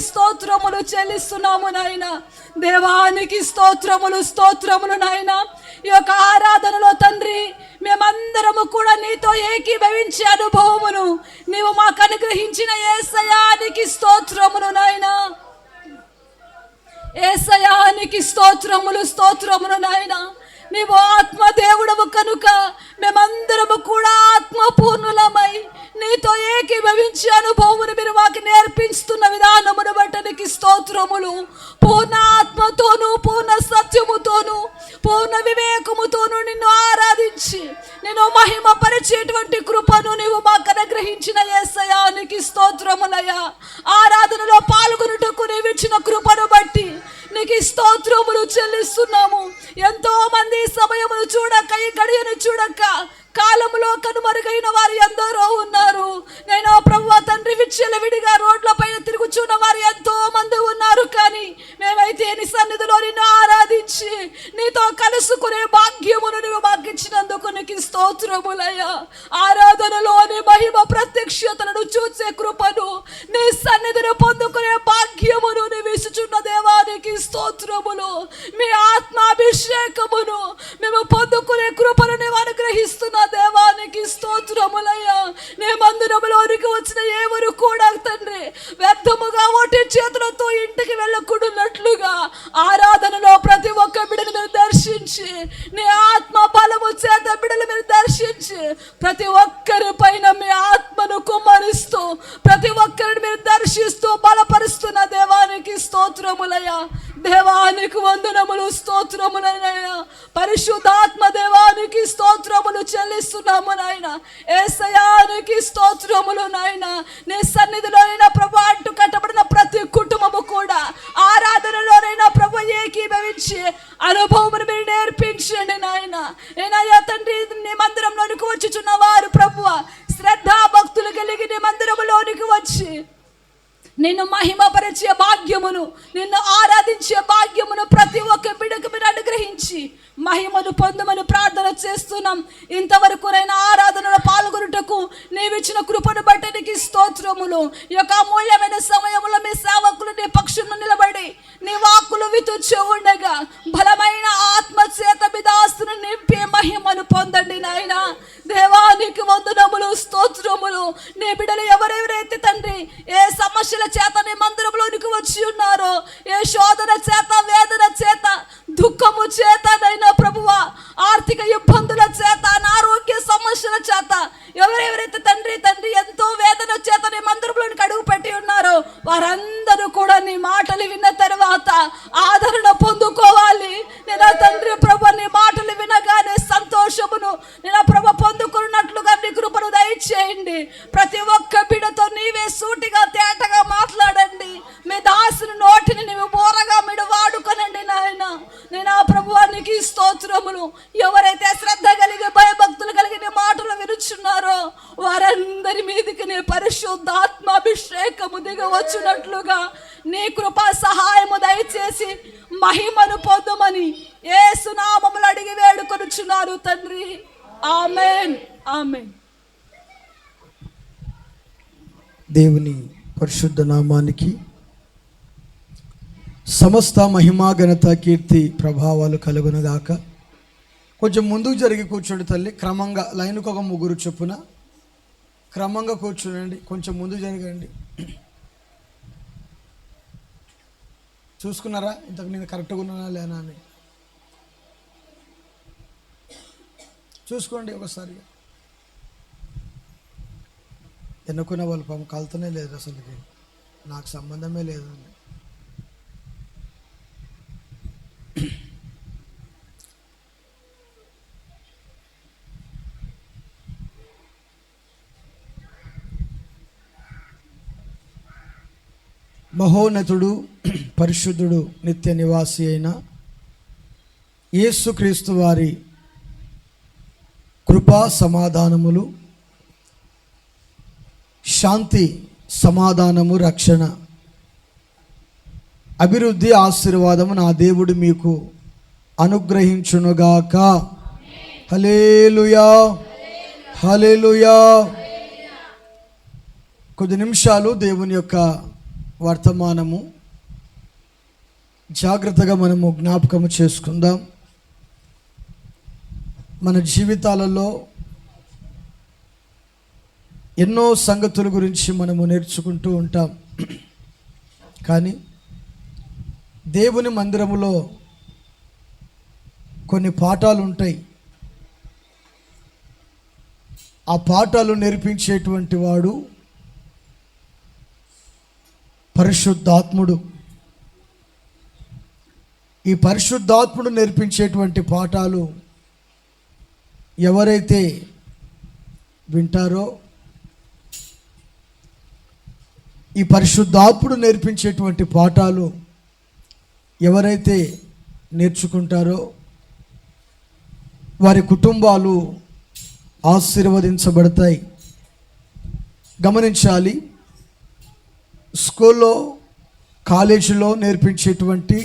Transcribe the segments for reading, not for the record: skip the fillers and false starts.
స్తోత్రములు చెల్లిస్తున్నాము నాయన. దేవానికి స్తోత్రములు నాయన. ఈ యొక్క ఆరాధనలో తండ్రి మేమందరము కూడా నీతో ఏకీభవించే అనుభవమును నీవు మాకు అనుగ్రహించిన యేసయ్యానికి స్తోత్రములు నాయన. యేసయ్యానికి స్తోత్రములు నాయన. నీవు ఆత్మదేవుడవు కనుక మేమందరము కూడా ఆత్మపూర్ణులమై నీతో ఏకీభవించే అనుభవమును మీరు మాకు నేర్పిస్తున్న విధానమును బట్టి నీకు స్తోత్రములు. పూర్ణ ఆత్మతోను, పూర్ణ సత్యముతోను, పూర్ణ వివేకముతోను నిన్ను ఆరాధించి నేను మహిమ పరిచేటువంటి కృపను నీవు మాకు అనుగ్రహించిన యేసయ్యానికి స్తోత్రములయ్యా. ఆరాధనలో పాల్గొనుటకు నీవు ఇచ్చిన కృపను బట్టి నీకు స్తోత్రములు చెల్లిస్తున్నాము. ఎంతో మంది సమయమును చూడక, ఈ గడియను చూడక కాలంలో కనుమరుగైన వారు ఎందరో ఉన్నారు. నేను ప్రభువా తండ్రి విచ్చలవిడిగా రోడ్ల పైన తిరుగుచున్న వారు ఎంతో మంది ఉన్నారు. కానీ మేమైతే నీ సన్నిధిలో నిన్ను ఆరాధించి నీతో కలుసుకునే భాగ్యమును నువ్వు మాకు ఇచ్చినందుకు నీకు స్తోత్రములయ్యా. ఆరాధనలోని మహిమ ప్రత్యక్షతలను చూసే కృపను, నీ సన్నిధిని పొందుకునే భాగ్యమును నీవు ఇచ్చుచున్న దేవానికి స్తోత్రములు. మీ ఆత్మాభిషేకమును మేము పొందుకునే కృపను నీవు అనుగ్రహిస్తున్న దేవానికి స్తోత్రములయ్యా. నీ మందిరములోనికి వచ్చిన ఎవరు కూడా తండ్రి వ్యర్థముగా ఒకటి చేతులతో ఇంటికి వెళ్ళకూడనట్లుగా ఆరాధనలో ప్రతి ఒక్క బిడ్డను మీరు దర్శించి నీ ఆత్మ బలము చేత బిడ్డలు మీరు దర్శించి ప్రతి ఒక్కరి పైన మీ ఆత్మను కుమ్మరిస్తూ ప్రతి ఒక్కరిని మీరు దర్శిస్తూ బలపరుస్తున్న దేవానికి స్తోత్రములయ్యా. దేవానికి వందనములు, స్తోత్రములైనా. పరిశుద్ధాత్మ దేవానికి స్తోత్రములు చెల్లిస్తున్నాము నాయన. యేసయ్యానికి స్తోత్రములు నాయన. నీ సన్నిధిలోనైనా ప్రభు అంటు కట్టబడిన ప్రతి కుటుంబము కూడా ఆరాధనలోనైనా ప్రభు ఏకీభవించి అనుభవమును మీరు నేర్పించండి నాయన. నేనయ్యా తండ్రి నీ మందిరంలోనికి వచ్చుచున్న వారు ప్రభువ శ్రద్ధా భక్తులు కలిగి నీ మందిరంలోనికి వచ్చి నిన్ను మహిమపరిచే భాగ్యమును, నిన్ను ఆరాధించే భాగ్యమును ప్రతి ఒక్క బిడ్డకు మీరు అనుగ్రహించి మహిమను పొందమని ప్రార్థన చేస్తున్నాం. ఇంతవరకునైనా ఆరాధనలో పాల్గొనుటకు నీవిచ్చిన కృపను బట్టి నీకు స్తోత్రములు. ఈ యొక్క అమూల్యమైన సమయంలో మీ సేవకులు నీ పక్షులను నిలబడి నీ వాక్కులు వితుచు ఉండగా బలమైన ఆత్మ చేత మీ దాసును నింపి మహిమను పొందండి నాయన. దేవానికి వందనములు, స్తోత్రములు. నీ బిడ్డలు ఎవరెవరైతే తండ్రి ఏ సమస్యల చేత నీ మందిరంలోనికి వచ్చి ఉన్నారో, ఏ శోధన చేత, వేదన చేత, దుఃఖము చేత నైనా ప్రభువా ఆర్థిక ఇబ్బందుల చేత, అనారోగ్య సమస్యల చేత ఎవరెవరైతే తండ్రి ఎంతో వేదన చేత నీ మందిరంలోనికి అడుగు పెట్టి ఉన్నారో వారందరూ కూడా నీ మాటలు విన్న తర్వాత ఆదరణ పొందుకోవాలి. నేను తండ్రి ప్రభు నీ మాటలు వినగానే సంతోషమును నేను ప్రభు పొందుకున్నట్లుగా నీ కృపను దయచేయండి. ప్రతి ఒక్క బిడ్డతో నీవే సూటిగా తేటగా మాట్లాడండి. మీ దాసుని నోటిని నీవు బోరగా మీరు వాడుకొనండి నాయన. నేను ఆ ప్రభువానికి స్తోత్రములు. ఎవరైతే శ్రద్ధ కలిగి భయభక్తులు కలిగి నీ మాటలు వినుచున్నారో వారందరి మీదకి నీ పరిశుద్ధాత్మాభిషేకము దిగవచ్చునట్లుగా నీ కృపా సహాయము దయచేసి మహిమను పొందుమని యేసు నామములో అడిగి వేడుకొనుచున్నారు తండ్రి. ఆమేన్, ఆమేన్. దేవుని పరిశుద్ధ నామానికి సమస్త మహిమా ఘనత కీర్తి ప్రభావాలు కలుగునుగాక. కొంచెం ముందుకు జరిగి కూర్చోండి తల్లి. క్రమంగా లైన్కు ఒక ముగ్గురు చొప్పున క్రమంగా కూర్చోండి. కొంచెం ముందుకు జరగండి. చూసుకున్నారా ఇంతకు నేను కరెక్ట్గా ఉన్నానా లేనా అని చూసుకోండి ఒకసారి. ఎన్నుకున్న వాళ్ళు పాపం కలుతూనే లేదు, అసలుకి నాకు సంబంధమే లేదండి. మహోన్నతుడు, పరిశుద్ధుడు, నిత్య నివాసి అయిన యేసుక్రీస్తు వారి కృపా సమాధానములు, శాంతి, సమాధానము, రక్షణ, అభివృద్ధి, ఆశీర్వాదము నా దేవుడు మీకు అనుగ్రహించునుగాక. హల్లెలూయా, హల్లెలూయా. కొద్ది నిమిషాలు దేవుని యొక్క వర్తమానము జాగ్రత్తగా మనము జ్ఞాపకము చేసుకుందాం. మన జీవితాలలో ఎన్నో సంగతుల గురించి మనము నేర్చుకుంటూ ఉంటాం. కానీ దేవుని మందిరములో కొన్ని పాఠాలు ఉంటాయి. ఆ పాఠాలు నేర్పించేటువంటి వాడు పరిశుద్ధాత్ముడు. ఈ పరిశుద్ధాత్ముడు నేర్పించేటువంటి పాఠాలు ఎవరైతే వింటారో, ఈ పరిశుద్ధాత్ముడు నేర్పించేటువంటి పాఠాలు ఎవరైతే నేర్చుకుంటారో వారి కుటుంబాలు ఆశీర్వదించబడతాయి. గమనించాలి, స్కూల్లో కాలేజీలో నేర్పించేటువంటి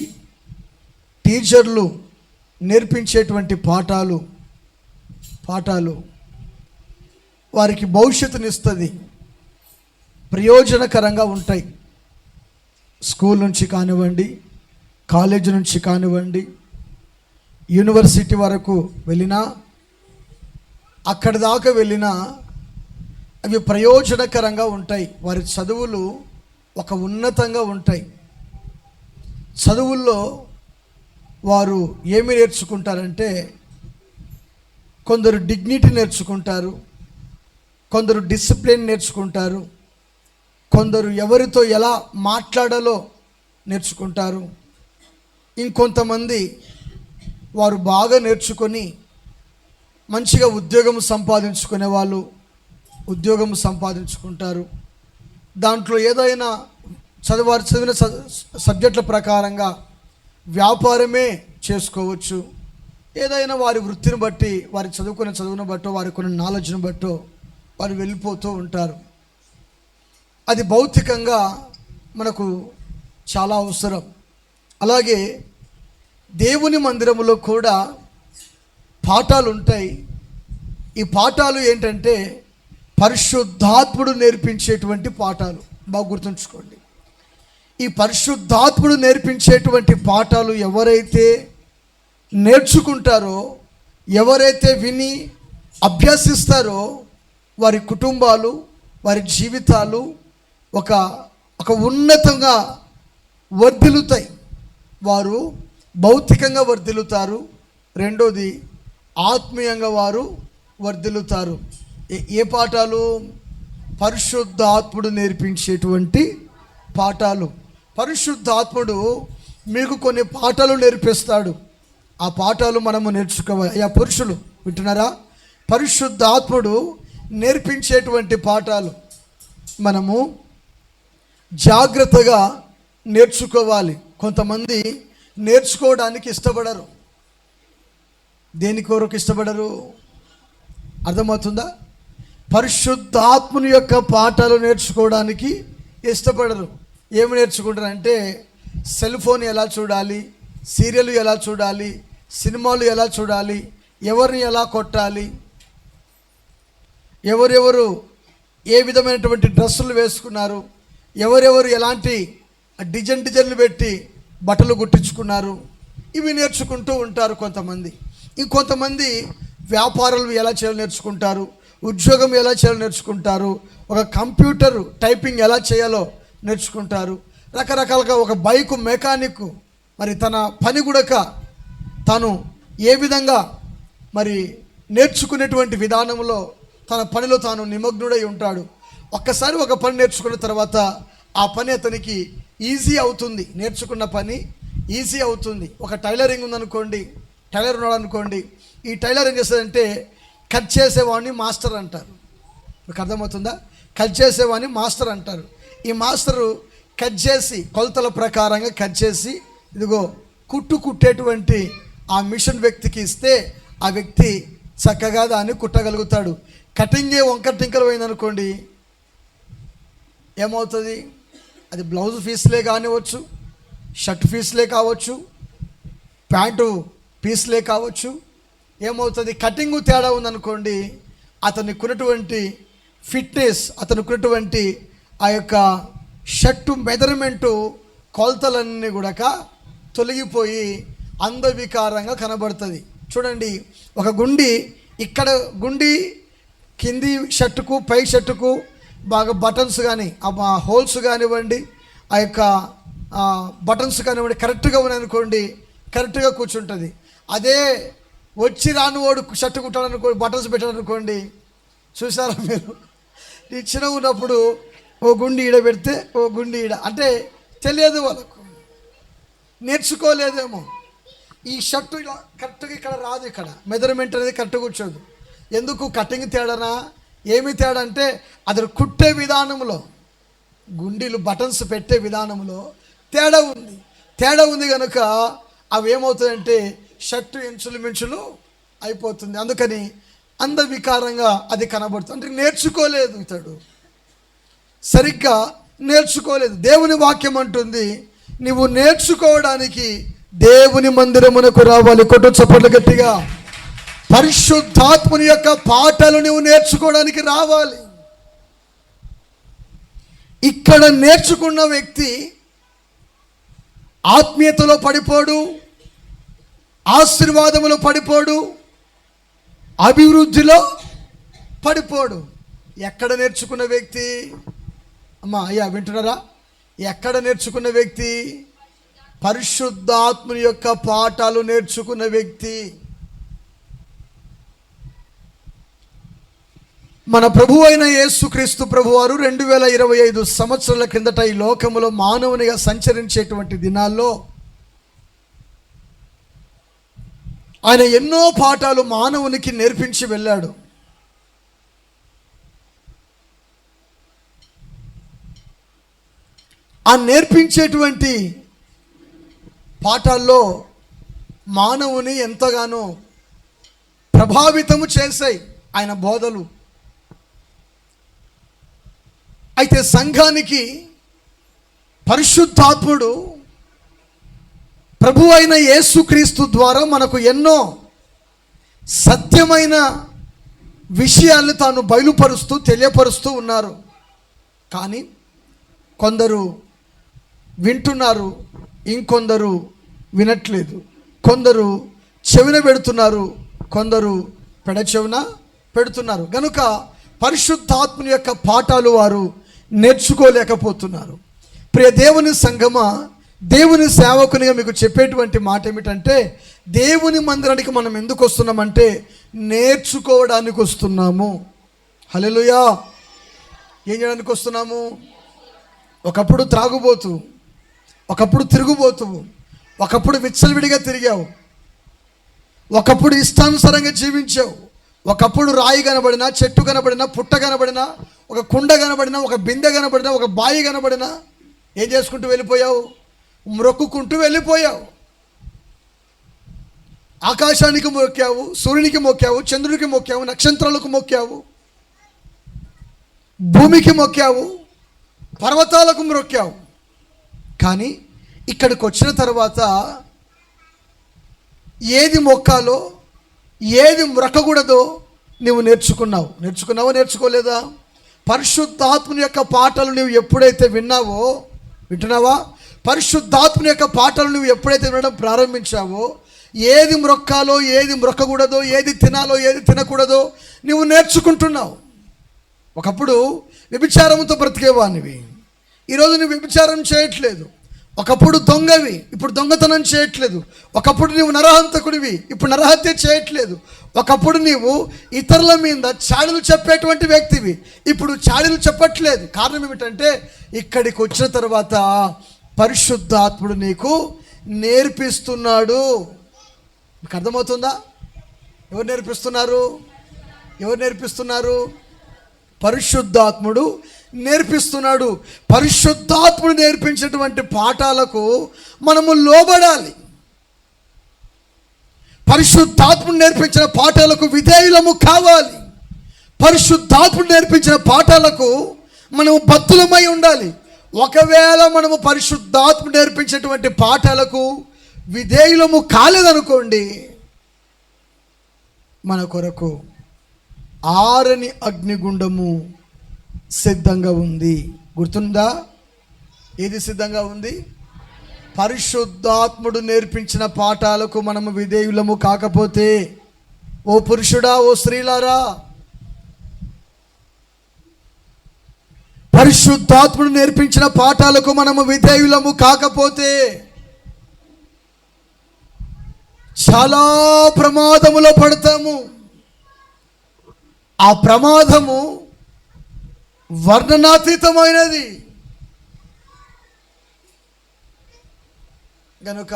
టీచర్లు నేర్పించేటువంటి పాఠాలు వారికి భవిష్యత్తునిస్తుంది, ప్రయోజనకరంగా ఉంటాయి. స్కూల్ నుంచి కానివ్వండి, కాలేజీ నుంచి కానివ్వండి, యూనివర్సిటీ వరకు వెళ్ళినా, అక్కడి దాకా వెళ్ళినా అవి ప్రయోజనకరంగా ఉంటాయి. వారి చదువులు ఒక ఉన్నతంగా ఉంటాయి. చదువుల్లో వారు ఏమి నేర్చుకుంటారంటే, కొందరు డిగ్నిటీ నేర్చుకుంటారు, కొందరు డిసిప్లిన్ నేర్చుకుంటారు, కొందరు ఎవరితో ఎలా మాట్లాడాలో నేర్చుకుంటారు. ఇంకొంతమంది వారు బాగా నేర్చుకొని మంచిగా ఉద్యోగం సంపాదించుకునే వాళ్ళు ఉద్యోగం సంపాదించుకుంటారు. దాంట్లో ఏదైనా చదివిన సబ్జెక్టుల ప్రకారంగా వ్యాపారమే చేసుకోవచ్చు. ఏదైనా వారి వృత్తిని బట్టి, వారి చదువుకునే చదువును బట్టో, వారి కొన్ని నాలెడ్జ్ను బట్టో వారు వెళ్ళిపోతూ ఉంటారు. అది భౌతికంగా మనకు చాలా అవసరం. అలాగే దేవుని మందిరములో కూడా పాఠాలు ఉంటాయి. ఈ పాఠాలు ఏంటంటే పరిశుద్ధాత్ముడు నేర్పించేటువంటి పాఠాలు. బాగా గుర్తుంచుకోండి, ఈ పరిశుద్ధాత్ముడు నేర్పించేటువంటి పాఠాలు ఎవరైతే నేర్చుకుంటారో, ఎవరైతే విని అభ్యసిస్తారో వారి కుటుంబాలు, వారి జీవితాలు ఒక ఉన్నతంగా వర్ధిల్లుతాయి. వారు భౌతికంగా వర్ధిల్లుతారు. రెండోది, ఆత్మీయంగా వారు వర్ధిల్లుతారు. ఏ పాఠాలు? పరిశుద్ధాత్ముడు నేర్పించేటువంటి పాఠాలు. పరిశుద్ధాత్ముడు మీకు కొన్ని పాఠాలు నేర్పిస్తాడు. ఆ పాఠాలు మనము నేర్చుకోవాలి. అయ్యా పురుషులు వింటున్నారా? పరిశుద్ధాత్ముడు నేర్పించేటువంటి పాఠాలు మనము జాగ్రత్తగా నేర్చుకోవాలి. కొంతమంది నేర్చుకోవడానికి ఇష్టపడరు. దేని కొరకు ఇష్టపడరు? అర్థమవుతుందా? పరిశుద్ధాత్ముని యొక్క పాఠాలు నేర్చుకోవడానికి ఇష్టపడరు. ఏమి నేర్చుకుంటారంటే, సెల్ ఫోన్ ఎలా చూడాలి, సీరియల్ ఎలా చూడాలి, సినిమాలు ఎలా చూడాలి, ఎవరిని ఎలా కొట్టాలి, ఎవరెవరు ఏ విధమైనటువంటి డ్రెస్సులు వేసుకున్నారు, ఎవరెవరు ఎలాంటి డిజైన్లు పెట్టి బట్టలు కుట్టించుకున్నారు, ఇవి నేర్చుకుంటూ ఉంటారు కొంతమంది. ఇంకొంతమంది వ్యాపారాలు ఎలా చేయాలో నేర్చుకుంటారు, ఉద్యోగం ఎలా చేయాలో నేర్చుకుంటారు, ఒక కంప్యూటర్ టైపింగ్ ఎలా చేయాలో నేర్చుకుంటారు. రకరకాలుగా ఒక బైకు మెకానిక్ మరి తన పని కూడక తాను ఏ విధంగా మరి నేర్చుకునేటువంటి విధానంలో తన పనిలో తాను నిమగ్నుడై ఉంటాడు. ఒక్కసారి ఒక పని నేర్చుకున్న తర్వాత ఆ పని అతనికి ఈజీ అవుతుంది. నేర్చుకున్న పని ఈజీ అవుతుంది. ఒక టైలరింగ్ ఉందనుకోండి, టైలర్ ఉన్నాడు అనుకోండి, ఈ టైలర్ ఏం చేస్తాడంటే కట్ చేసేవాడిని మాస్టర్ అంటారు. మీకు అర్థమవుతుందా? కట్ చేసేవాడిని మాస్టర్ అంటారు. ఈ మాస్టరు కట్ చేసి కొలతల ప్రకారంగా కట్ చేసి ఇదిగో కుట్టేటువంటి ఆ మిషన్ వ్యక్తికి ఇస్తే ఆ వ్యక్తి చక్కగా దాన్ని కుట్టగలుగుతాడు. కటింగే వంకర టింకలు పోయిందనుకోండి, ఏమవుతుంది? అది బ్లౌజ్ పీస్లే కానివచ్చు, షర్ట్ పీస్లే కావచ్చు, ప్యాంటు పీస్లే కావచ్చు. ఏమవుతుంది? కటింగ్ తేడా ఉందనుకోండి, అతనికి ఉన్నటువంటి ఫిట్నెస్, అతనికి ఉన్నటువంటి ఆ యొక్క షర్టు మెజర్మెంటు కొలతలన్నీ కూడా తొలగిపోయి అందవికారంగా కనబడుతుంది. చూడండి, ఒక గుండి ఇక్కడ గుండి కింది షర్టుకు పై షర్టుకు బాగా బటన్స్ కానీ ఆ హోల్స్ కానివ్వండి, ఆ యొక్క బటన్స్ కానివ్వండి కరెక్ట్గా ఉన్నాయనుకోండి, కరెక్ట్గా కూర్చుంటుంది. అదే వచ్చి రాని వాడు షర్టు కుట్టాడు అనుకోండి, బటన్స్ పెట్టాడు అనుకోండి, చూసారా మీరు, చిన్న ఉన్నప్పుడు ఓ గుండి ఈడ పెడితే ఓ గుండి ఈడ అంటే తెలియదు వాళ్ళకు, నేర్చుకోలేదేమో. ఈ షర్టు ఇలా కరెక్ట్గా ఇక్కడ రాదు, ఇక్కడ మెజర్మెంట్ అనేది కరెక్ట్గా కూర్చోదు. ఎందుకు? కటింగ్ తేడానా, ఏమి తేడా అంటే అది కుట్టే విధానంలో, గుండీలు బటన్స్ పెట్టే విధానంలో తేడా ఉంది కనుక అవి ఏమవుతాయంటే షర్టు ఇంచులు అయిపోతుంది. అందుకని అందవికారంగా అది కనబడుతుంది. అంటే నేర్చుకోలేదు, ఇతడు సరిగ్గా నేర్చుకోలేదు. దేవుని వాక్యం అంటుంది, నువ్వు నేర్చుకోవడానికి దేవుని మందిరమునకు రావాలి. కొట్టు చప్పట్లు గట్టిగా. పరిశుద్ధాత్ముని యొక్క పాఠాలు నువ్వు నేర్చుకోవడానికి రావాలి. ఇక్కడ నేర్చుకున్న వ్యక్తి ఆత్మీయతలో పడిపోడు, ఆశీర్వాదములో పడిపోడు, అభివృద్ధిలో పడిపోడు. ఎక్కడ నేర్చుకున్న వ్యక్తి, అమ్మా అయ్యా వింటున్నారా, ఎక్కడ నేర్చుకున్న వ్యక్తి? పరిశుద్ధాత్ముని యొక్క పాఠాలు నేర్చుకున్న వ్యక్తి. మన ప్రభు అయిన యేసుక్రీస్తు ప్రభువారు 2025 సంవత్సరాల కిందట ఈ లోకములో మానవునిగా సంచరించేటువంటి దినాల్లో ఆయన ఎన్నో పాఠాలు మానవునికి నేర్పించి వెళ్ళాడు. ఆ నేర్పించేటువంటి పాఠాల్లో మానవుని ఎంతగానో ప్రభావితము చేశాయి ఆయన బోధలు. అయితే సంఘానికి పరిశుద్ధాత్ముడు ప్రభు అయిన యేసుక్రీస్తు ద్వారా మనకు ఎన్నో సత్యమైన విషయాలను తాను బయలుపరుస్తూ తెలియపరుస్తూ ఉన్నారు. కానీ కొందరు వింటున్నారు, ఇంకొందరు వినట్లేదు. కొందరు చెవిన పెడుతున్నారు, కొందరు పెడచెవిన పెడుతున్నారు. కనుక పరిశుద్ధాత్ముని యొక్క పాఠాలు వారు నేర్చుకోలేకపోతున్నారు. ప్రియ దేవుని సంఘమా, దేవుని సేవకునిగా మీకు చెప్పేటువంటి మాట ఏమిటంటే, దేవుని మందిరానికి మనం ఎందుకు వస్తున్నామంటే నేర్చుకోవడానికి వస్తున్నాము. హల్లెలూయా. ఏం చేయడానికి వస్తున్నాము? ఒకప్పుడు త్రాగుబోతు, ఒకప్పుడు తిరుగుబోతు, ఒకప్పుడు విచ్చలవిడిగా తిరిగావు, ఒకప్పుడు ఇష్టానుసారంగా జీవించావు, ఒకప్పుడు రాయి కనబడినా, చెట్టు కనబడినా, పుట్ట కనబడినా, ఒక కుండ కనబడినా, ఒక బిందె కనబడినా, ఒక బావి కనబడినా ఏం చేసుకుంటూ వెళ్ళిపోయావు? మ్రొక్కుకుంటూ వెళ్ళిపోయావు. ఆకాశానికి మొక్కావు, సూర్యునికి మొక్కావు, చంద్రుడికి మొక్కావు, నక్షత్రాలకు మొక్కావు, భూమికి మొక్కావు, పర్వతాలకు మొక్కావు. కానీ ఇక్కడికి వచ్చిన తర్వాత ఏది మొక్కాలో ఏది మొక్కకూడదో నువ్వు నేర్చుకున్నావో నేర్చుకోలేదా? పరిశుద్ధాత్ముని యొక్క పాఠాలు నువ్వు ఎప్పుడైతే వింటున్నావా? పరిశుద్ధాత్ముని యొక్క పాఠాలు నువ్వు ఎప్పుడైతే వినడం ప్రారంభించావో, ఏది మొక్కాలో ఏది మొక్కకూడదో, ఏది తినాలో ఏది తినకూడదో నువ్వు నేర్చుకుంటున్నావు. ఒకప్పుడు వ్యభిచారంతో బ్రతికేవానివి, ఈరోజు నువ్వు వ్యభిచారం చేయట్లేదు. ఒకప్పుడు దొంగవి, ఇప్పుడు దొంగతనం చేయట్లేదు. ఒకప్పుడు నువ్వు నరహంతకుడివి, ఇప్పుడు నరహత్య చేయట్లేదు. ఒకప్పుడు నీవు ఇతరుల మీద చాడీలు చెప్పేటువంటి వ్యక్తివి, ఇప్పుడు చాడీలు చెప్పట్లేదు. కారణం ఏమిటంటే ఇక్కడికి వచ్చిన తర్వాత పరిశుద్ధాత్ముడు నీకు నేర్పిస్తున్నాడు. మీకు అర్థమవుతుందా? ఎవరు నేర్పిస్తున్నారు? పరిశుద్ధాత్ముడు నేర్పిస్తున్నాడు. పరిశుద్ధాత్ముడు నేర్పించేటువంటి పాఠాలకు మనము లోబడాలి. పరిశుద్ధాత్ముడు నేర్పించిన పాఠాలకు విధేయులము కావాలి. పరిశుద్ధాత్ముడు నేర్పించిన పాఠాలకు మనము బద్ధులమై ఉండాలి. ఒకవేళ మనము పరిశుద్ధాత్ముడు నేర్పించేటువంటి పాఠాలకు విధేయులము కాలేదనుకోండి, మన కొరకు ఆరని అగ్నిగుండము సిద్ధంగా ఉంది. గుర్తుందా? ఏది సిద్ధంగా ఉంది? పరిశుద్ధాత్ముడు నేర్పించిన పాఠాలకు మనము విధేయులము కాకపోతే, ఓ పురుషుడా, ఓ స్త్రీలారా, పరిశుద్ధాత్ముడు నేర్పించిన పాఠాలకు మనము విధేయులము కాకపోతే చాలా ప్రమాదములో పడతాము. ఆ ప్రమాదము వర్ణనాతీతమైనది. గనుక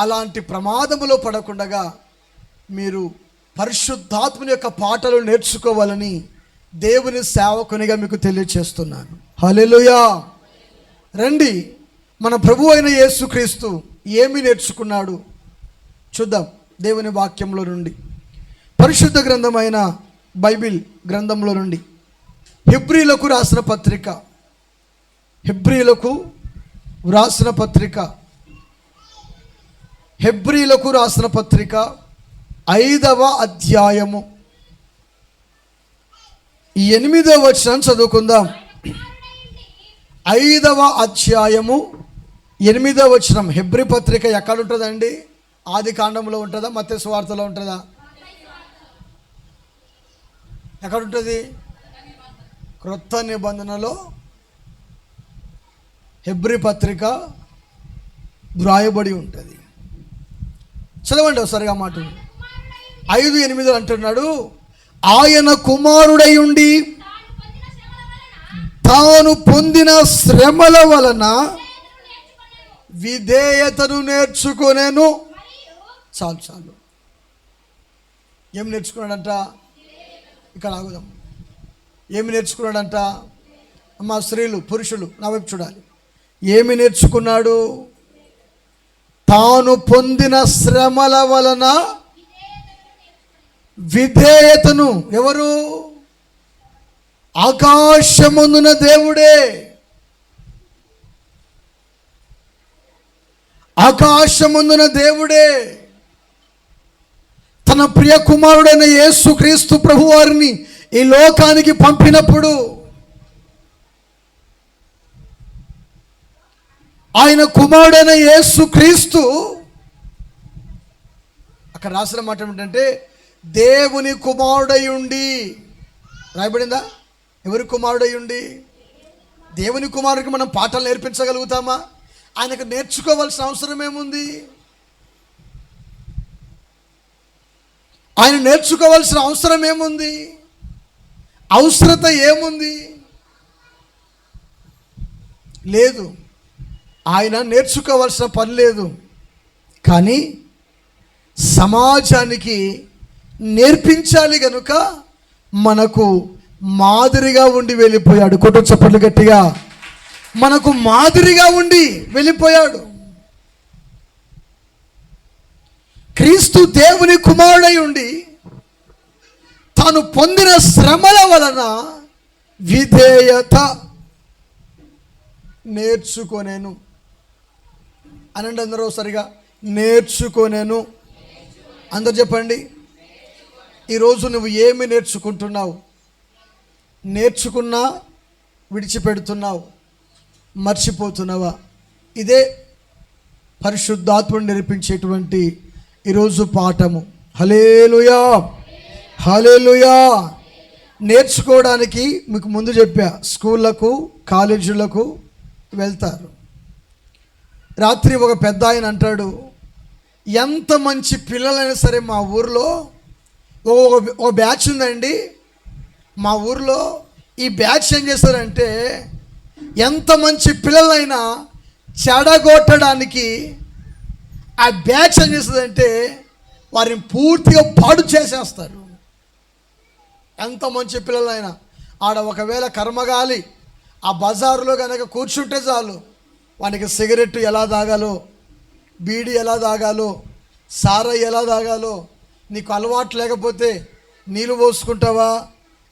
అలాంటి ప్రమాదములో పడకుండగా మీరు పరిశుద్ధాత్మని యొక్క పాటలు నేర్చుకోవాలని దేవుని సేవకునిగా మీకు తెలియచేస్తున్నాను. హల్లెలూయా. రండి, మన ప్రభు అయిన యేసుక్రీస్తు ఏమి నేర్చుకున్నాడు చూద్దాం దేవుని వాక్యంలో నుండి. పరిశుద్ధ గ్రంథమైన బైబిల్ గ్రంథంలో నుండి హెబ్రీలకు రాసిన పత్రిక, హెబ్రీలకు రాసిన పత్రిక 5వ అధ్యాయము 8వ వచనం చదువుకుందాం. 5వ అధ్యాయము 8వ వచనం. హెబ్రీ పత్రిక ఎక్కడ ఉంటుందండి? ఆది కాండంలో ఉంటుందా? మత్తయి సువార్తలో ఉంటుందా? ఎక్కడ ఉంటుంది? క్రొత్త నిబంధనలో హెబ్రీ పత్రిక వ్రాయబడి ఉంటుంది. చదవండి ఒకసారిగా మాట. 5:8 అంటున్నాడు, ఆయన కుమారుడై ఉండి తాను పొందిన శ్రమల వలన విధేయతను నేర్చుకొనేను. చాలు. ఏం నేర్చుకున్నాడంట? ఇక్కడ ఆగుదాం. ఏమి నేర్చుకున్నాడంట? అమ్మ, స్త్రీలు, పురుషులు నా వైపు చూడాలి. ఏమి నేర్చుకున్నాడు? తాను పొందిన శ్రమల వలన విధేయతను. ఎవరు? ఆకాశమందున దేవుడే. ఆకాశమందున దేవుడే తన ప్రియ కుమారుడైన యేసుక్రీస్తు ప్రభువారిని ఈ లోకానికి పంపినప్పుడు ఆయన కుమారుడైన యేసుక్రీస్తు, అక్కడ రాసిన మాట ఏమిటంటే దేవుని కుమారుడై ఉండి. రాయబడిందా? ఎవరి కుమారుడై ఉండి? దేవుని కుమారుడికి మనం పాఠాలు నేర్పించగలుగుతామా? ఆయనకు నేర్చుకోవాల్సిన అవసరం ఏముంది? ఆయన నేర్చుకోవాల్సిన అవసరం ఏముంది? అవసరత ఏముంది? లేదు. ఆయన నేర్చుకోవాల్సిన పని లేదు. కానీ సమాజానికి నేర్పించాలి గనుక మనకు మాదిరిగా ఉండి వెళ్ళిపోయాడు. కొట్టు చప్పట్లు గట్టిగా. మనకు మాదిరిగా ఉండి వెళ్ళిపోయాడు. క్రీస్తు దేవుని కుమారుడై ఉండి తాను పొందిన శ్రమల వలన విధేయత నేర్చుకొనేను. అనండి అందరూ సరిగా, నేర్చుకొనేను. అందరు చెప్పండి. ఈరోజు నువ్వు ఏమి నేర్చుకుంటున్నావు? నేర్చుకున్నా విడిచిపెడుతున్నావు, మర్చిపోతున్నావా? ఇదే పరిశుద్ధాత్మను నేర్పించేటువంటి ఈరోజు పాఠము. హల్లెలూయా, హల్లెలూయా. నేర్చుకోవడానికి మీకు ముందు చెప్పా, స్కూళ్ళకు కాలేజీలకు వెళ్తారు. రాత్రి ఒక పెద్ద ఆయన అంటాడు, ఎంత మంచి పిల్లలైనా సరే మా ఊరిలో ఒక బ్యాచ్ ఉందండి. మా ఊరిలో ఈ బ్యాచ్ ఏం చేస్తారంటే ఎంత మంచి పిల్లలైనా చెడగొట్టడానికి ఆ బ్యాచ్ ఏం చేస్తుందంటే వారిని పూర్తిగా పాడు చేసేస్తారు. ఎంత మంచి పిల్లలైనా ఆడ ఒకవేళ కర్మగాలి ఆ బజారులో కనుక కూర్చుంటే చాలు, వానికి సిగరెట్ ఎలా తాగాలో, బీడీ ఎలా తాగాలో, సారాయి ఎలా తాగాలో, నీకు అలవాటు లేకపోతే నీళ్ళు పోసుకుంటావా,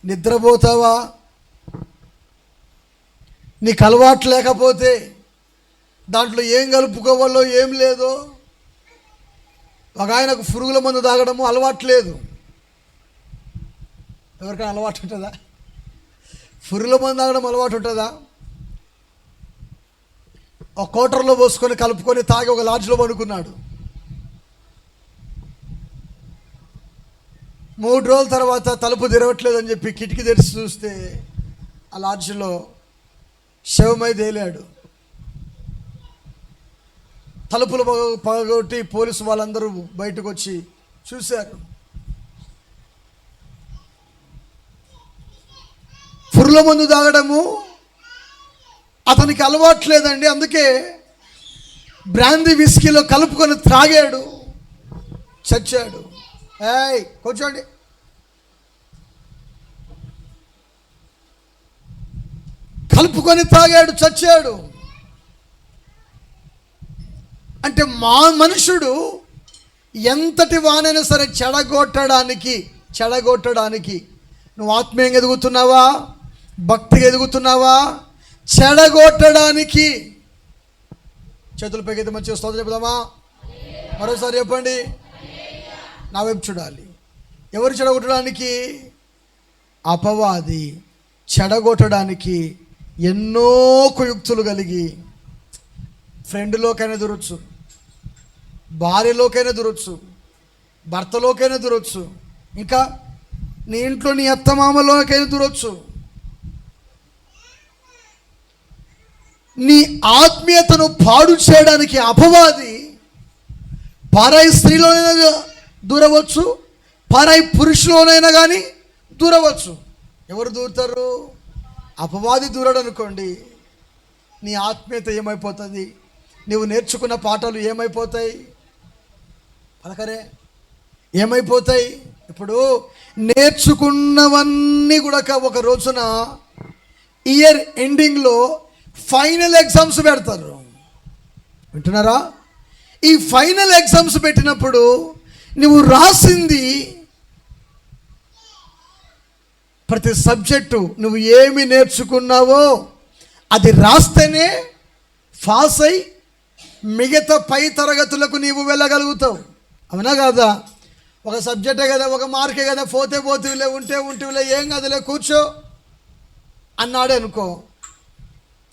నిద్రపోతావా, నీకు అలవాటు లేకపోతే దాంట్లో ఏం కలుపుకోవాలో ఏం లేదో. ఒక ఆయనకు పురుగుల మందు తాగడము అలవాటు లేదు. ఎవరికైనా అలవాటు ఉంటుందా? పురుగుల మందు తాగడం అలవాటు ఉంటుందా? ఒక కోటర్లో పోసుకొని కలుపుకొని తాగి ఒక లాడ్జ్లో పడుకున్నాడు. 3 రోజుల తర్వాత తలుపు తెరవట్లేదని చెప్పి కిటికీ తెరిచి చూస్తే ఆ లాడ్జ్లో శవమై తేలాడు. తలుపులు పగొట్టి పోలీసు వాళ్ళందరూ బయటకు వచ్చి చూశారు. పురుల మందు తాగడము అతనికి అలవాట్లేదండి. అందుకే బ్రాందీ విస్కీలో కలుపుకొని త్రాగాడు, చచ్చాడు. కూర్చోండి. కలుపుకొని తాగాడు, చచ్చాడు. అంటే మనుషుడు ఎంతటి వానైనా సరే చెడగొట్టడానికి నువ్వు ఆత్మీయంగా ఎదుగుతున్నావా, భక్తిగా ఎదుగుతున్నావా, చెడగొట్టడానికి చేతుల పైకి మంచిగా స్తోత్రం చెప్దామా? మరోసారి చెప్పండి. నా వైపు చూడాలి. ఎవరు చెడగొట్టడానికి? అపవాది చెడగొట్టడానికి ఎన్నో కుయుక్తులు కలిగి ఫ్రెండ్లోకైనా దూరొచ్చు, భార్యలోకైనా దూరొచ్చు, భర్తలోకైనా దూరొచ్చు, ఇంకా నీ ఇంట్లో నీ అత్తమామలోకైనా దూరొచ్చు. నీ ఆత్మీయతను పాడు చేయడానికి అపవాది పరాయి స్త్రీలోనైనా దూరవచ్చు, పరాయి పురుషులోనైనా కానీ దూరవచ్చు. ఎవరు దూరుతారు? అపవాది దూరడు అనుకోండి, నీ ఆత్మీయత ఏమైపోతుంది? నువ్వు నేర్చుకున్న పాఠాలు ఏమైపోతాయి? పలకరే, ఏమైపోతాయి? ఇప్పుడు నేర్చుకున్నవన్నీ కూడా ఒక రోజున ఇయర్ ఎండింగ్లో ఫైనల్ ఎగ్జామ్స్ పెడతారు. వింటున్నారా? ఈ ఫైనల్ ఎగ్జామ్స్ పెట్టినప్పుడు నువ్వు రాసింది ప్రతి సబ్జెక్టు నువ్వు ఏమి నేర్చుకున్నావో అది రాస్తేనే పాస్ అయి మిగతా పై తరగతులకు నీవు వెళ్ళగలుగుతావు. అవునా కాదా? ఒక సబ్జెక్టే కదా, ఒక మార్కే కదా, పోతేలే, ఉంటేలే, ఏం కదలే, కూర్చో అన్నాడే అనుకో,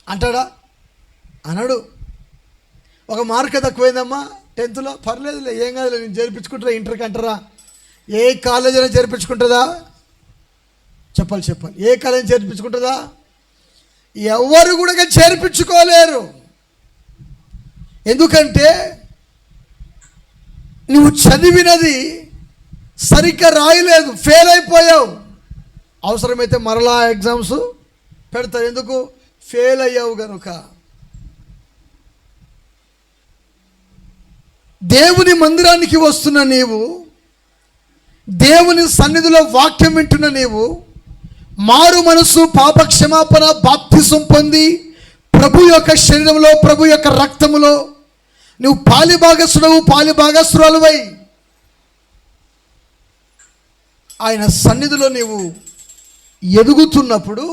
అంటాడా? అనడు. ఒక మార్క్ తక్కువైందమ్మా 10th పర్లేదులే, ఏం కాదులే, నేను చేర్పించుకుంటారా, ఇంటర్కి అంటారా? ఏ కాలేజ్ అయినా చేర్పించుకుంటుందా? చెప్పాలి. ఏ కాలేజ్ చేర్పించుకుంటుందా? ఎవరు కూడా చేర్పించుకోలేరు. ఎందుకంటే నువ్వు చదివినది సరిగ్గా రాయలేదు, ఫెయిల్ అయిపోయావు. అవసరమైతే మరలా ఎగ్జామ్స్ పెడతారు. ఎందుకు? ఫెయిల్ అయ్యావు కనుక. దేవుని మందిరానికి వస్తున్న నీవు, దేవుని సన్నిధిలో వాక్యం వింటున్న నీవు, మారు మనసు, పాప క్షమాపణ, బాప్తిసం పొంది ప్రభు యొక్క శరీరంలో, ప్రభు యొక్క రక్తములో నువ్వు పాలిభాగస్తురాలువై ఆయన సన్నిధిలో నీవు ఎదుగుతున్నప్పుడు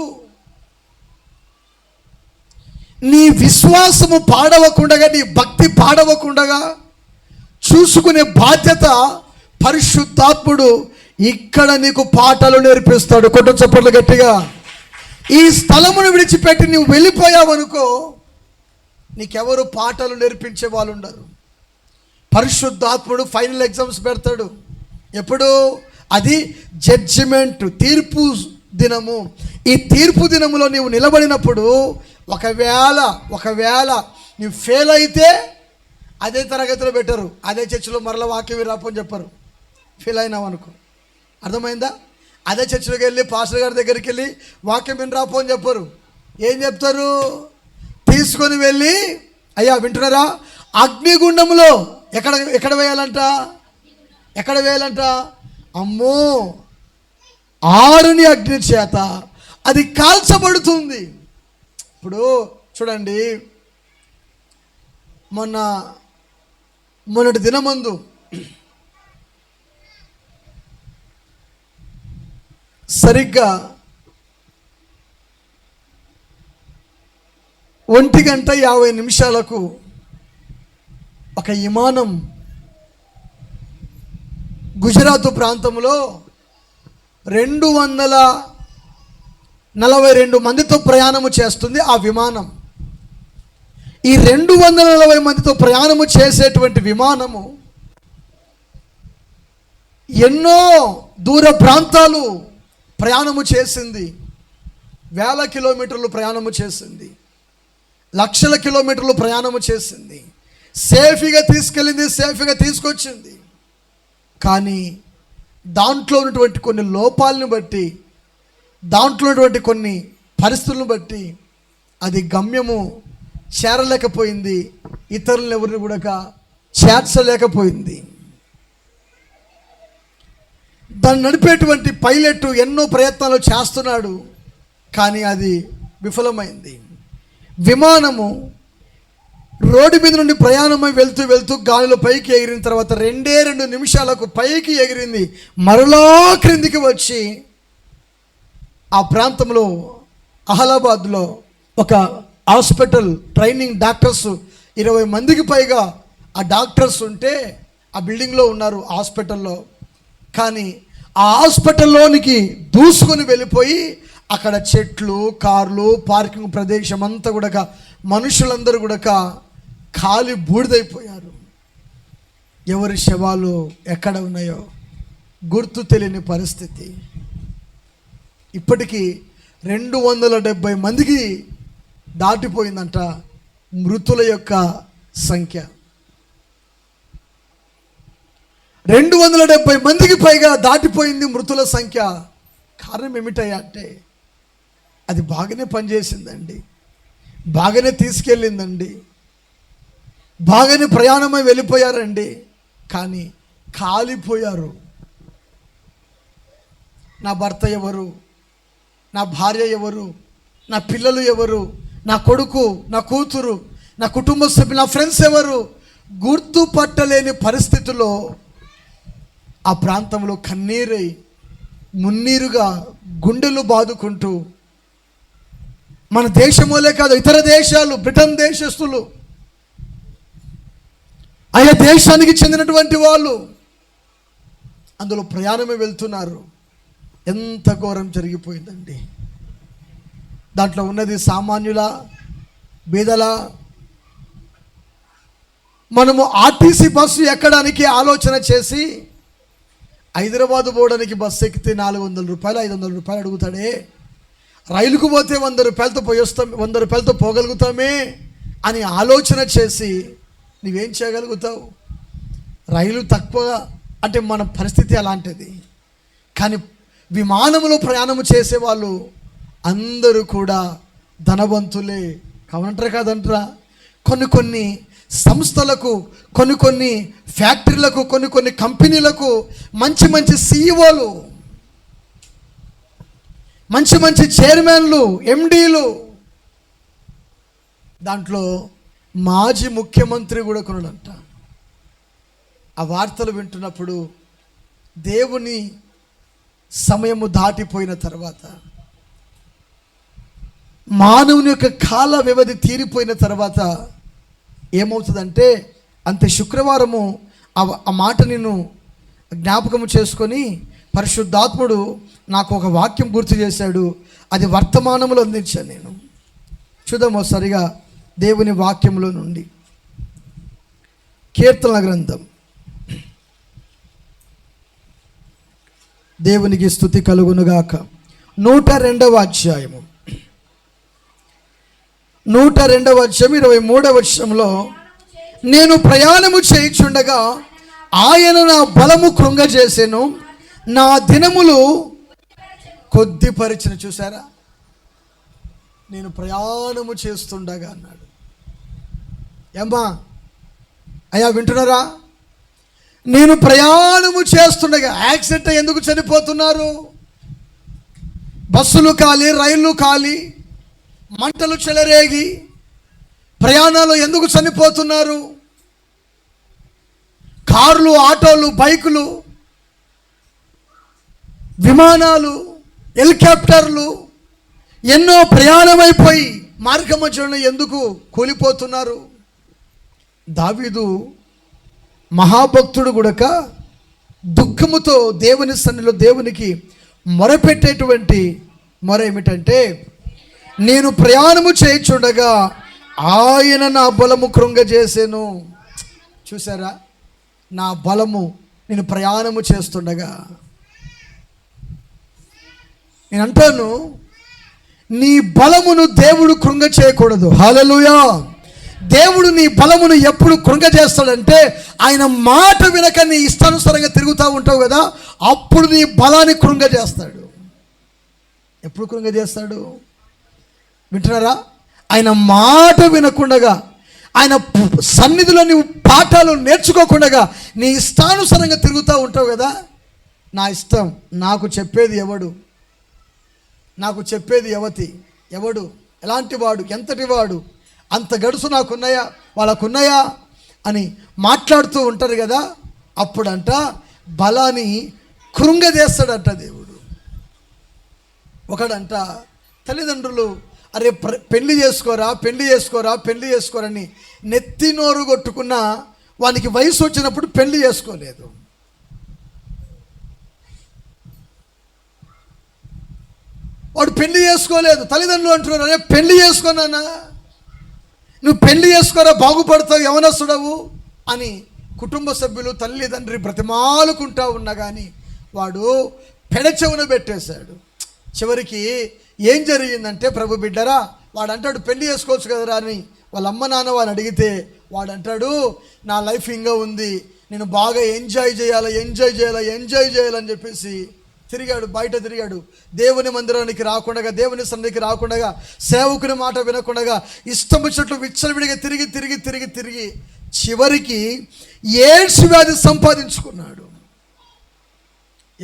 నీ విశ్వాసము పాడవకుండా, నీ భక్తి పాడవకుండా చూసుకునే బాధ్యత పరిశుద్ధాత్ముడు ఇక్కడ నీకు పాఠాలు నేర్పిస్తాడు. కొట్ట చప్పట్లు గట్టిగా. ఈ స్థలమును విడిచిపెట్టి నువ్వు వెళ్ళిపోయావనుకో, నీకెవరు పాఠాలు నేర్పించే వాళ్ళు ఉండరు. పరిశుద్ధాత్ముడు ఫైనల్ ఎగ్జామ్స్ పెడతాడు. ఎప్పుడు? అది జడ్జిమెంట్, తీర్పు దినము. ఈ తీర్పు దినములో నీవు నిలబడినప్పుడు ఒకవేళ నువ్వు ఫెయిల్ అయితే అదే తరగతిలో పెట్టరు, అదే చర్చిలో మరలా వాక్యం రాపని చెప్పరు. ఫెయిల్ అయినావు అనుకో, అర్థమైందా? అదే చర్చిలోకి వెళ్ళి పాస్టర్ గారి దగ్గరికి వెళ్ళి వాక్యం వినరాపో అని చెప్పరు. ఏం చెప్తారు? తీసుకొని వెళ్ళి, అయ్యా వింటున్నారా, అగ్నిగుండంలో ఎక్కడ వేయాలంట? అమ్మో, ఆరుని అగ్ని చేత అది కాల్చబడుతుంది. ఇప్పుడు చూడండి, మొన్నటి దినమందు సరిగ్గా 1:50 ఒక విమానం గుజరాత్ ప్రాంతంలో 242 మందితో ప్రయాణము చేస్తుంది. ఆ విమానం ఈ 240 మందితో ప్రయాణము చేసేటువంటి విమానము ఎన్నో దూర ప్రాంతాలు ప్రయాణము చేసింది. వేల కిలోమీటర్లు ప్రయాణము చేసింది, లక్షల కిలోమీటర్లు ప్రయాణము చేసింది. సేఫీగా తీసుకెళ్ళింది, సేఫీగా తీసుకొచ్చింది. కానీ దాంట్లో ఉన్నటువంటి కొన్ని లోపాలను బట్టి, దాంట్లో ఉన్నటువంటి కొన్ని పరిస్థితులను బట్టి అది గమ్యము చేరలేకపోయింది, ఇతరులను ఎవరిని కూడా చేర్చలేకపోయింది. దాన్ని నడిపేటువంటి పైలట్ ఎన్నో ప్రయత్నాలు చేస్తున్నాడు, కానీ అది విఫలమైంది. విమానము రోడ్డు మీద నుండి ప్రయాణమై వెళ్తూ వెళ్తూ గాలిలో పైకి ఎగిరిన తర్వాత 2 నిమిషాలకు పైకి ఎగిరింది, మరలా క్రిందికి వచ్చి ఆ ప్రాంతంలో అహ్లాబాద్లో ఒక హాస్పిటల్ ట్రైనింగ్ డాక్టర్స్ 20 మందికి పైగా ఆ డాక్టర్స్ ఉంటే ఆ బిల్డింగ్లో ఉన్నారు హాస్పిటల్లో. కానీ ఆ హాస్పిటల్లోనికి దూసుకొని వెళ్ళిపోయి అక్కడ చెట్లు, కార్లు, పార్కింగ్ ప్రదేశం అంతా కూడా మనుషులందరూ కూడా కాలి బూడిదైపోయారు. ఎవరి శవాలు ఎక్కడ ఉన్నాయో గుర్తు తెలియని పరిస్థితి. ఇప్పటికీ 270 మందికి దాటిపోయిందంట మృతుల యొక్క సంఖ్య. 270 మందికి పైగా దాటిపోయింది మృతుల సంఖ్య. కారణం ఏమిటయ్యా అంటే అది బాగానే పనిచేసిందండి, బాగానే తీసుకెళ్ళిందండి, బాగానే ప్రయాణమై వెళ్ళిపోయారండి, కానీ కాలిపోయారు. నా భర్త ఎవరు, నా భార్య ఎవరు, నా పిల్లలు ఎవరు, నా కొడుకు, నా కూతురు, నా కుటుంబ సభ్యులు, నా ఫ్రెండ్స్ ఎవరు గుర్తుపట్టలేని పరిస్థితుల్లో ఆ ప్రాంతంలో కన్నీరై మున్నీరుగా గుండెలు బాదుకుంటూ, మన దేశమోలే కాదు ఇతర దేశాలు, బ్రిటన్ దేశస్తులు, ఆయా దేశానికి చెందినటువంటి వాళ్ళు అందులో ప్రయాణమే వెళ్తున్నారు. ఎంత ఘోరం జరిగిపోయిందండి. దాంట్లో ఉన్నది సామాన్యుల, బీదల. మనము ఆర్టీసీ బస్సు ఎక్కడానికి ఆలోచన చేసి హైదరాబాద్ పోవడానికి బస్సు ఎక్కితే 400 రూపాయలు 500 రూపాయలు అడుగుతాడే, రైలుకు పోతే 100 రూపాయలతో పోయొస్తాం, 100 రూపాయలతో పోగలుగుతామే అని ఆలోచన చేసి నువ్వేం చేయగలుగుతావు? రైలు తక్కువ అంటే మన పరిస్థితి అలాంటిది. కానీ విమానంలో ప్రయాణము చేసేవాళ్ళు అందరూ కూడా ధనవంతులే కావంటారా కాదంటారా? కొన్ని సంస్థలకు, కొన్ని ఫ్యాక్టరీలకు, కొన్ని కంపెనీలకు మంచి సీఈఓలు, మంచి చైర్మన్లు, ఎండీలు, దాంట్లో మాజీ ముఖ్యమంత్రి కూడా కొన్నాడంట. ఆ వార్తలు వింటున్నప్పుడు దేవుని సమయము దాటిపోయిన తర్వాత, మానవుని యొక్క కాల వ్యవధి తీరిపోయిన తర్వాత ఏమవుతుందంటే, అంతే శుక్రవారము ఆ మాట నేను జ్ఞాపకము చేసుకొని పరిశుద్ధాత్ముడు నాకు ఒక వాక్యం గుర్తు చేశాడు. అది వర్తమానములో అందించాను నేను. చూద్దాము సరిగా దేవుని వాక్యంలో నుండి. కీర్తనల గ్రంథం, దేవునికి స్తుతి కలుగునుగాక. 102వ అధ్యాయము 23వ వచనంలో, నేను ప్రయాణము చేయుచుండగా ఆయన నా బలము కృంగజేసెను, నా దినములు కొద్దిపరిచిన. చూసారా, నేను ప్రయాణము చేస్తుండగా అన్నాడు. ఏమ్మా అయ్యా వింటున్నారా? నేను ప్రయాణము చేస్తుండగా. యాక్సిడెంట్ ఎందుకు చనిపోతున్నారు? బస్సులు ఖాళీ, రైళ్ళు ఖాళీ, మంటలు చెలరేగి ప్రయాణాలు ఎందుకు చనిపోతున్నారు? కార్లు, ఆటోలు, బైకులు, విమానాలు, హెలికాప్టర్లు ఎన్నో ప్రయాణమైపోయి మార్గమధ్యంలో ఎందుకు కూలిపోతున్నారు? దావీదు మహాభక్తుడు గుడక దుఃఖముతో దేవుని సన్నిధిలో దేవునికి మొరపెట్టేటువంటి మొర ఏమిటంటే, నేను ప్రయాణము చేయుచుండగా ఆయన నా బలము కృంగజేసెను. చూసారా, నా బలము నేను ప్రయాణము చేస్తుండగా. నేను అంటాను, నీ బలమును దేవుడు కృంగ చేయకూడదు. హల్లెలూయా. దేవుడు నీ బలమును ఎప్పుడు కృంగ చేస్తాడంటే, ఆయన మాట వినక నీ ఇష్టానుసారంగా తిరుగుతూ ఉంటావు కదా, అప్పుడు నీ బలాన్ని కృంగ చేస్తాడు. ఎప్పుడు కృంగ చేస్తాడు? వింటున్నారా? ఆయన మాట వినకుండగా, ఆయన సన్నిధిలో నీవు పాఠాలు నేర్చుకోకుండా నీ ఇష్టానుసారంగా తిరుగుతూ ఉంటావు కదా, నా ఇష్టం, నాకు చెప్పేది ఎవడు, నాకు చెప్పేది ఎవడు, ఎలాంటి వాడు, ఎంతటి వాడు, అంత గడుసు నాకున్నాయా, వాళ్ళకున్నాయా అని మాట్లాడుతూ ఉంటారు కదా, అప్పుడంట బలాన్ని కృంగదేస్తాడంట దేవుడు. ఒకడంట తల్లిదండ్రులు, అరే పెళ్లి చేసుకోరని నెత్తి నోరు కొట్టుకున్న వానికి వయసు వచ్చినప్పుడు పెళ్లి చేసుకోలేదు. వాడు పెళ్లి చేసుకోలేదు. తల్లిదండ్రులు అంటున్నారు, అరే పెళ్లి చేసుకోనా, నువ్వు పెళ్లి చేసుకోరా బాగుపడతావు, యవనస్తుడవు అని కుటుంబ సభ్యులు తల్లిదండ్రి బ్రతిమాలుకుంటా ఉన్నా కానీ వాడు పెడచెవున పెట్టేశాడు. చివరికి ఏం జరిగిందంటే, ప్రభు బిడ్డరా, వాడు అంటాడు పెళ్లి చేసుకోవచ్చు కదరా అని వాళ్ళ అమ్మ నాన్న వాడిని అడిగితే వాడు అంటాడు, నా లైఫ్ ఇంకా ఉంది, నేను బాగా ఎంజాయ్ చేయాలని చెప్పేసి బయట తిరిగాడు. దేవుని మందిరానికి రాకుండా, దేవుని సన్నిధికి రాకుండా, సేవకుని మాట వినకుండా, ఇష్టం వచ్చినట్లు విచ్చలవిడిగా తిరిగి చివరికి ఎయిడ్స్ వ్యాధి సంపాదించుకున్నాడు.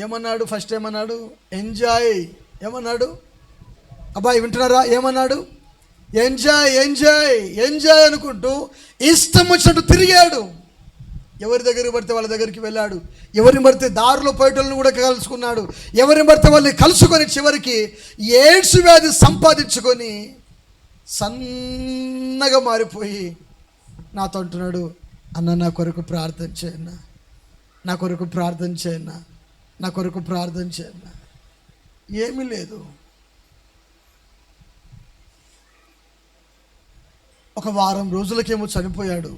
ఏమన్నాడు? ఫస్ట్ ఏమన్నాడు? ఎంజాయ్. ఏమన్నాడు? అబ్బాయి వింటున్నారా? ఏమన్నాడు? ఎంజాయ్ అనుకుంటూ ఇష్టం వచ్చినట్టు తిరిగాడు. ఎవరి దగ్గరికి పడితే వాళ్ళ దగ్గరికి వెళ్ళాడు, ఎవరిని పడితే దారిలో పోయేటోళ్ళని కూడా కలుసుకున్నాడు, ఎవరిని పడితే వాళ్ళని కలుసుకొని చివరికి ఎయిడ్స్ వ్యాధి సంపాదించుకొని సన్నగా మారిపోయి నాతో అంటున్నాడు, అన్న నా కొరకు ప్రార్థన చేయన్నా. ఏమీ లేదు. ఒక వారం రోజులకేమో చనిపోయాడు.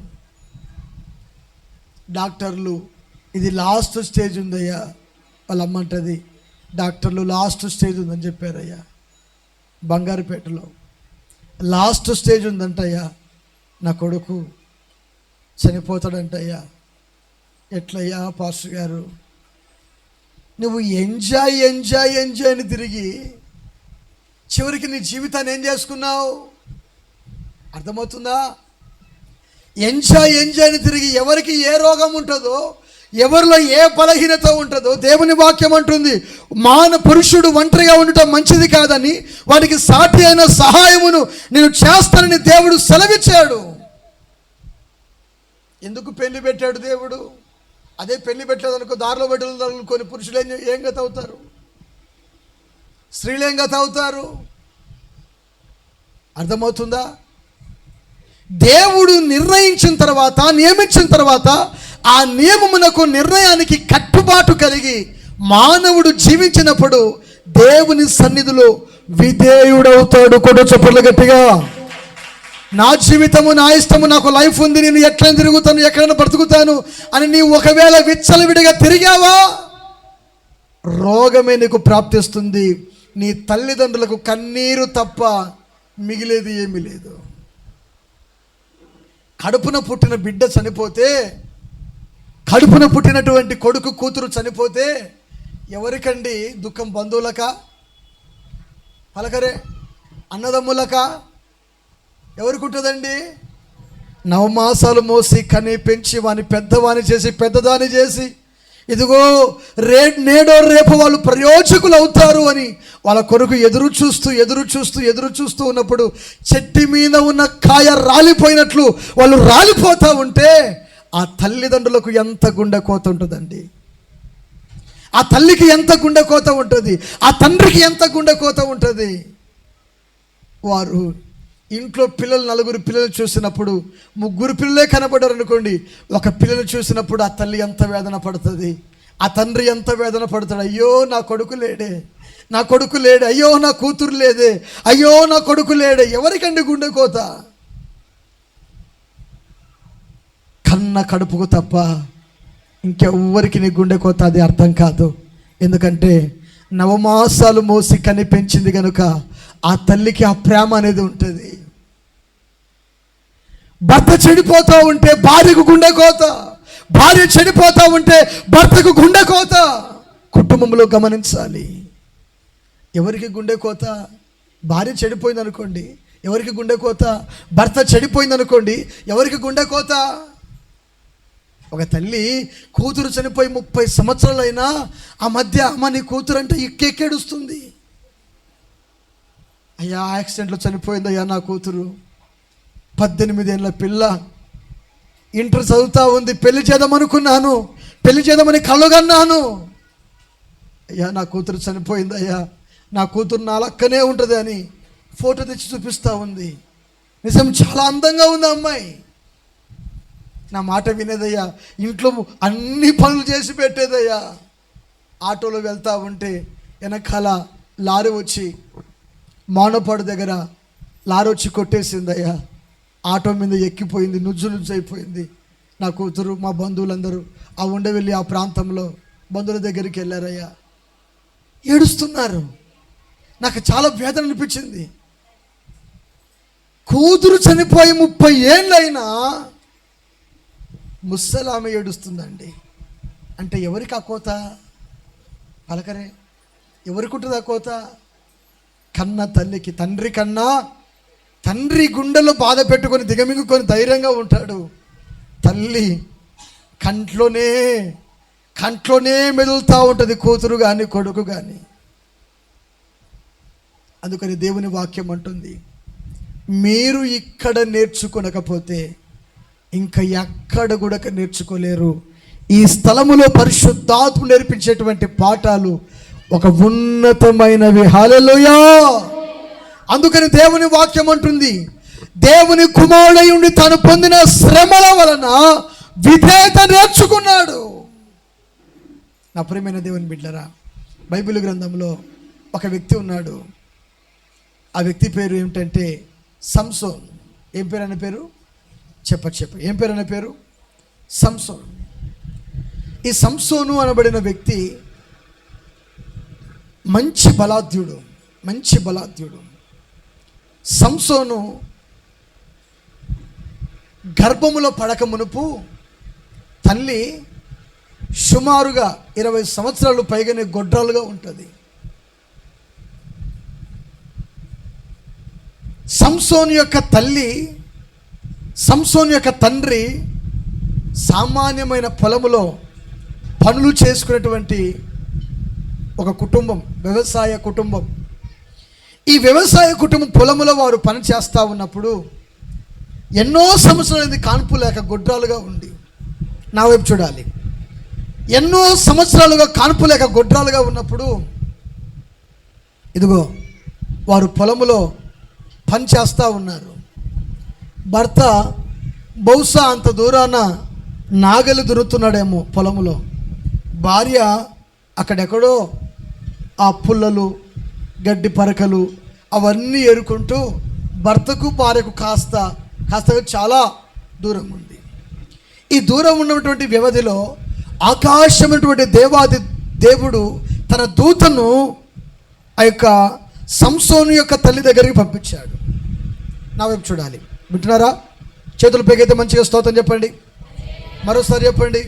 డాక్టర్లు ఇది లాస్ట్ స్టేజ్ ఉందయ్యా, వాళ్ళ అమ్మంటది, డాక్టర్లు లాస్ట్ స్టేజ్ ఉందని చెప్పారయ్యా, బంగారుపేటలో లాస్ట్ స్టేజ్ ఉందంటయ్యా, నా కొడుకు చనిపోతాడంటయ్యా. ఎట్లయ్యా పాస్టర్ గారు, నువ్వు ఎంజాయ్ అని తిరిగి చివరికి నీ జీవితాన్ని ఏం చేసుకున్నావు? అర్థమవుతుందా? ఎంజాయ్ అని తిరిగి ఎవరికి ఏ రోగం ఉంటుందో, ఎవరిలో ఏ బలహీనత ఉంటుందో దేవుని వాక్యం అంటుంది, పురుషుడు ఒంటరిగా ఉండటం మంచిది కాదని వాడికి సాటి అయిన సహాయమును నేను చేస్తానని దేవుడు సెలవిచ్చాడు. ఎందుకు పెళ్లి పెట్టాడు దేవుడు? అదే పెళ్లి పెట్టలేదనుకో, దారిలో పెట్టలేదు కొన్ని పురుషులు ఏం గత అవుతారు, స్త్రీలు ఏం గత అవుతారు? అర్థమవుతుందా? దేవుడు నిర్ణయించిన తర్వాత, నియమించిన తర్వాత ఆ నియమమునకు, నిర్ణయానికి కట్టుబాటు కలిగి మానవుడు జీవించినప్పుడు దేవుని సన్నిధిలో విధేయుడవుతాడు. కూడా చప్పట్లు గట్టిగా. నా జీవితము, నా ఇష్టము, నాకు లైఫ్ ఉంది, నేను ఎట్లా తిరుగుతాను, ఎక్కడైనా బ్రతుకుతాను అని నీవు ఒకవేళ విచ్చలవిడిగా తిరిగావా, రోగమే నీకు ప్రాప్తిస్తుంది. నీ తల్లిదండ్రులకు కన్నీరు తప్ప మిగిలేది ఏమీ లేదు. కడుపున పుట్టిన బిడ్డ చనిపోతే, కడుపున పుట్టినటువంటి కొడుకు కూతురు చనిపోతే ఎవరికండి దుఃఖం? బంధువులకా? పలకరే అన్నదమ్ములకా? ఎవరికి ఉంటుందండి? నవమాసాలు మోసి కని పెంచి వాని పెద్దదాని చేసి ఇదిగో నేడో రేపు వాళ్ళు ప్రయోజకులు అవుతారు అని వాళ్ళ కొరకు ఎదురు చూస్తూ ఉన్నప్పుడు చెట్టు మీద ఉన్న కాయ రాలిపోయినట్లు వాళ్ళు రాలిపోతూ ఉంటే ఆ తల్లిదండ్రులకు ఎంత గుండె కోత ఉంటుందండి. ఆ తల్లికి ఎంత గుండె కోత ఉంటుంది, ఆ తండ్రికి ఎంత గుండె కోత ఉంటుంది. వారు ఇంట్లో నలుగురు పిల్లలు చూసినప్పుడు, ముగ్గురు పిల్లలే కనబడ్డారు అనుకోండి, ఒక పిల్లలు చూసినప్పుడు ఆ తల్లి ఎంత వేదన పడుతుంది, ఆ తండ్రి ఎంత వేదన పడతాడు. అయ్యో నా కొడుకు లేడే, అయ్యో నా కూతురు లేదే, అయ్యో నా కొడుకు లేడే. ఎవరికండి గుండె కోత? కన్న కడుపుకు తప్ప ఇంకెవ్వరికి నీ గుండె కోత అది అర్థం కాదు. ఎందుకంటే నవమాసాలు మోసి కని పెంచింది కనుక ఆ తల్లికి ఆ ప్రేమ అనేది ఉంటుంది. భర్త చెడిపోతూ ఉంటే భార్యకు గుండె కోత, భార్య చెడిపోతూ ఉంటే భర్తకు గుండె కోత. కుటుంబంలో గమనించాలి. ఎవరికి గుండె కోత? భార్య చెడిపోయింది అనుకోండి, ఎవరికి గుండె కోత? భర్త చెడిపోయింది అనుకోండి, ఎవరికి గుండె కోత? ఒక తల్లి కూతురు చనిపోయి 30 సంవత్సరాలైనా ఆ మధ్య అమ్మ నీ కూతురు అంటే ఎక్కేడుస్తుంది. అయ్యా యాక్సిడెంట్లో చనిపోయింది అయ్యా నా కూతురు, 18 ఏళ్ళ పిల్ల, ఇంటర్ చదువుతా ఉంది, పెళ్లి చేద్దామనుకున్నాను, పెళ్లి చేద్దామని కళ్ళుగన్నాను, అయ్యా నా కూతురు చనిపోయింది అయ్యా, నా కూతురు నా లక్కనే ఉంటుంది అని ఫోటో తెచ్చి చూపిస్తూ ఉంది. నిజం, చాలా అందంగా ఉంది అమ్మాయి. నా మాట వినేదయ్యా, ఇంట్లో అన్ని పనులు చేసి పెట్టేదయ్యా. ఆటోలో వెళ్తూ ఉంటే వెనకాల లారీ వచ్చి మానపాడు దగ్గర లారీ వచ్చి కొట్టేసిందయ్యా. ఆటో మీద ఎక్కిపోయింది, నుజ్జు అయిపోయింది. నా కూతురు, మా బంధువులందరూ ఆ ఉండవెళ్ళి ఆ ప్రాంతంలో బంధువుల దగ్గరికి వెళ్ళారయ్యా. ఏడుస్తున్నారు. నాకు చాలా వేదన అనిపించింది. కూతురు చనిపోయి 30 ఏళ్ళైనా ముసలామె ఏడుస్తుందండి. అంటే ఎవరికి ఆ కోత? పలకరే, ఎవరికి ఉంటుంది ఆ కోత? కన్న తల్లికి. తండ్రి కన్నా తండ్రి గుండెలో బాధ పెట్టుకొని దిగమింగుకొని ధైర్యంగా ఉంటాడు. తల్లి కంట్లోనే మెదులుతూ ఉంటుంది, కూతురు కానీ కొడుకు కానీ. అందుకని దేవుని వాక్యం అంటుంది, మీరు ఇక్కడ నేర్చుకొనకపోతే ఇంకా ఎక్కడ కూడా నేర్చుకోలేరు. ఈ స్థలములో పరిశుద్ధాత్మ నేర్పించేటువంటి పాఠాలు ఒక ఉన్నతమైనవి. హల్లెలూయా. అందుకని దేవుని వాక్యం అంటుంది, దేవుని కుమారుడై ఉండి తాను పొందిన శ్రమల వలన విధేయత నేర్చుకున్నాడు. నా ప్రియమైన దేవుని బిడ్డలారా, బైబిల్ గ్రంథంలో ఒక వ్యక్తి ఉన్నాడు. ఆ వ్యక్తి పేరు ఏమిటంటే సంసోన్. ఏం పేరు అనే పేరు? ఏం పేరు అనే పేరు? సంసోన్. ఈ సంసోను అనబడిన వ్యక్తి మంచి బలాధ్యుడు. సంసోను గర్భములో పడక మునుపు తల్లి సుమారుగా 20 సంవత్సరాలు పైగానే గొడ్రాలుగా ఉంటుంది. సంసోను యొక్క తండ్రి సామాన్యమైన పొలములో పనులు చేసుకునేటువంటి ఒక కుటుంబం, వ్యవసాయ కుటుంబం. ఈ వ్యవసాయ కుటుంబం పొలములో వారు పని చేస్తూ ఉన్నప్పుడు ఎన్నో సంవత్సరాలు కాన్పు లేక గొడ్రాలుగా ఉండి, నా వైపు చూడాలి, ఎన్నో సంవత్సరాలుగా కాన్పు లేక గొడ్రాలుగా ఉన్నప్పుడు ఇదిగో వారు పొలములో పని చేస్తూ ఉన్నారు. భర్త బహుశా అంత దూరాన నాగలి దున్నుతున్నాడేమో పొలములో. భార్య అక్కడెక్కడో ఆ పుల్లలు, గడ్డి పరకలు అవన్నీ ఏరుకుంటూ భర్తకు భార్యకు కాస్త చాలా దూరం ఉంది. ఈ దూరం ఉన్నటువంటి వ్యవధిలో ఆకాశమైనటువంటి దేవుడు తన దూతను ఆ యొక్క సంసోను యొక్క తల్లి దగ్గరికి పంపించాడు. నా వైపు చూడాలి, వింటున్నారా? చేతులు పైకైతే మంచిగా స్తోత్రం చెప్పండి, మరోసారి చెప్పండి.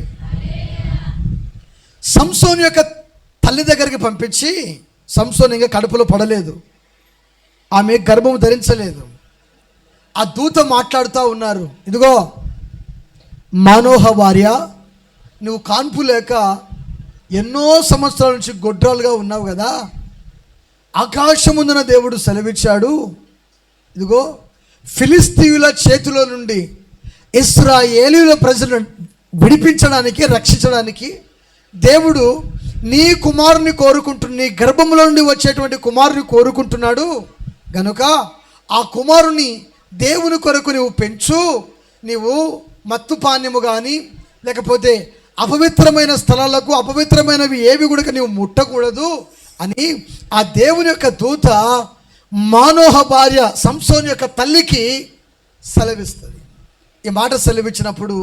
సంసోను యొక్క తల్లి దగ్గరికి పంపించి, సంసోను ఇంకా కడుపులో పడలేదు, ఆమె గర్భం ధరించలేదు. ఆ దూత మాట్లాడుతూ ఉన్నారు, ఇదిగో మానోహ భార్య, నువ్వు కాన్పు లేక ఎన్నో సంవత్సరాల నుంచి గొడ్రాలుగా ఉన్నావు కదా, ఆకాశముందున దేవుడు సెలవిచ్చాడు, ఇదిగో ఫిలిస్తీయుల చేతిలో నుండి ఇశ్రాయేలీయుల ప్రజలను విడిపించడానికి, రక్షించడానికి దేవుడు నీ కుమారుని నీ గర్భంలో నుండి వచ్చేటువంటి కుమారుని కోరుకుంటున్నాడు గనుక ఆ కుమారుని దేవుని కొరకు నువ్వు పెంచు, నీవు మత్తు పానీయము కానీ లేకపోతే అపవిత్రమైన స్థలాలకు, అపవిత్రమైనవి ఏవి కూడా నీవు ముట్టకూడదు అని ఆ దేవుని యొక్క దూత మానోహ భార్య సంసోను యొక్క తల్లికి సెలవిస్తుంది. ఈ మాట సెలవిచ్చినప్పుడు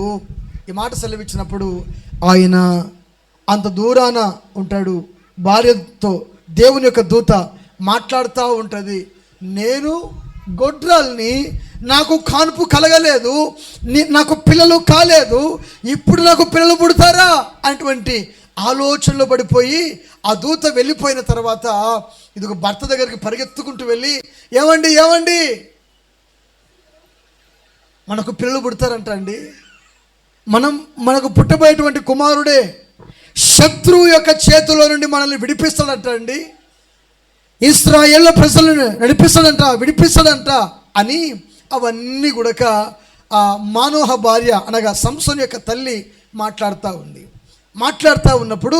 ఈ మాట సెలవిచ్చినప్పుడు ఆయన అంత దూరాన ఉంటాడు. భార్యతో దేవుని యొక్క దూత మాట్లాడుతూ ఉంటుంది, నేను గొడ్రాల్ని, నాకు కాన్పు కలగలేదు, నాకు పిల్లలు కాలేదు, ఇప్పుడు నాకు పిల్లలు పుడతారా అటువంటి ఆలోచనలో పడిపోయి ఆ దూత వెళ్ళిపోయిన తర్వాత ఇదిగో భర్త దగ్గరికి పరిగెత్తుకుంటూ వెళ్ళి, ఏమండి ఏమండి మనకు పిల్లలు పుడతారంట అండి, మనకు పుట్టబోయేటువంటి కుమారుడే శత్రువు యొక్క చేతిలో నుండి మనల్ని విడిపిస్తాడంట అండి, ఇశ్రాయేలు ప్రజలను విడిపిస్తాడంట అని అవన్నీ కూడా ఆ మానోహ భార్య అనగా సంసోను యొక్క తల్లి మాట్లాడుతూ ఉంది. మాట్లాడుతూ ఉన్నప్పుడు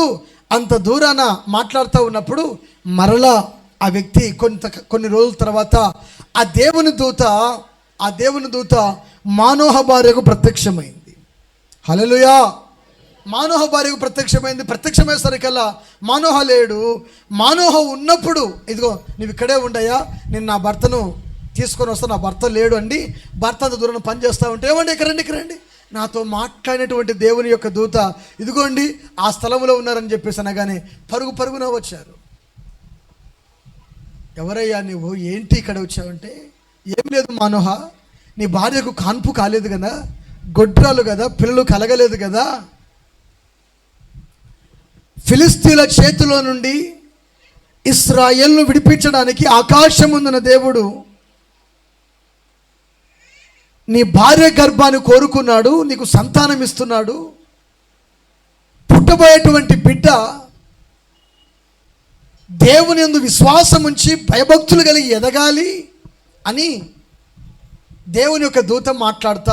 అంత దూరాన మాట్లాడుతూ ఉన్నప్పుడు మరలా ఆ వ్యక్తి కొన్ని రోజుల తర్వాత ఆ దేవుని దూత మానోహ భార్యకు ప్రత్యక్షమైంది. హల్లెలూయా. మానోహ భార్యకు ప్రత్యక్షమయ్యేసరికల్లా మానోహ లేడు. మానోహ ఉన్నప్పుడు, ఇదిగో నువ్వు ఇక్కడే ఉండయా, నేను నా భర్తను తీసుకొని వస్తాను, నా భర్త లేడు అండి, భర్త అంత దూరం పనిచేస్తూ ఉంటే, ఏమండి ఇక్కడ రండి, నాతో మాట్లాడినటువంటి దేవుని యొక్క దూత ఇదిగోండి ఆ స్థలంలో ఉన్నారని చెప్పేసి అనగానే పరుగున వచ్చారు. ఎవరయ్యా నువ్వు, ఏంటి ఇక్కడ వచ్చావంటే, ఏం లేదు మానోహ, నీ భార్యకు కాన్పు కాలేదు కదా, గొడ్రాలు కదా, పిల్లలు కలగలేదు కదా, ఫిలిస్తీన్ల చేతిలో నుండి ఇశ్రాయేలును విడిపించడానికి ఆకాశం ముందున్న దేవుడు నీ భార్య గర్భాన్ని కోరుకున్నాడు, నీకు సంతానం ఇస్తున్నాడు, పుట్టబోయేటువంటి బిడ్డ దేవుని యందు విశ్వాసం ఉంచి భయభక్తులు కలిగి ఎదగాలి అని దేవుని యొక్క దూత మాట్లాడుతూ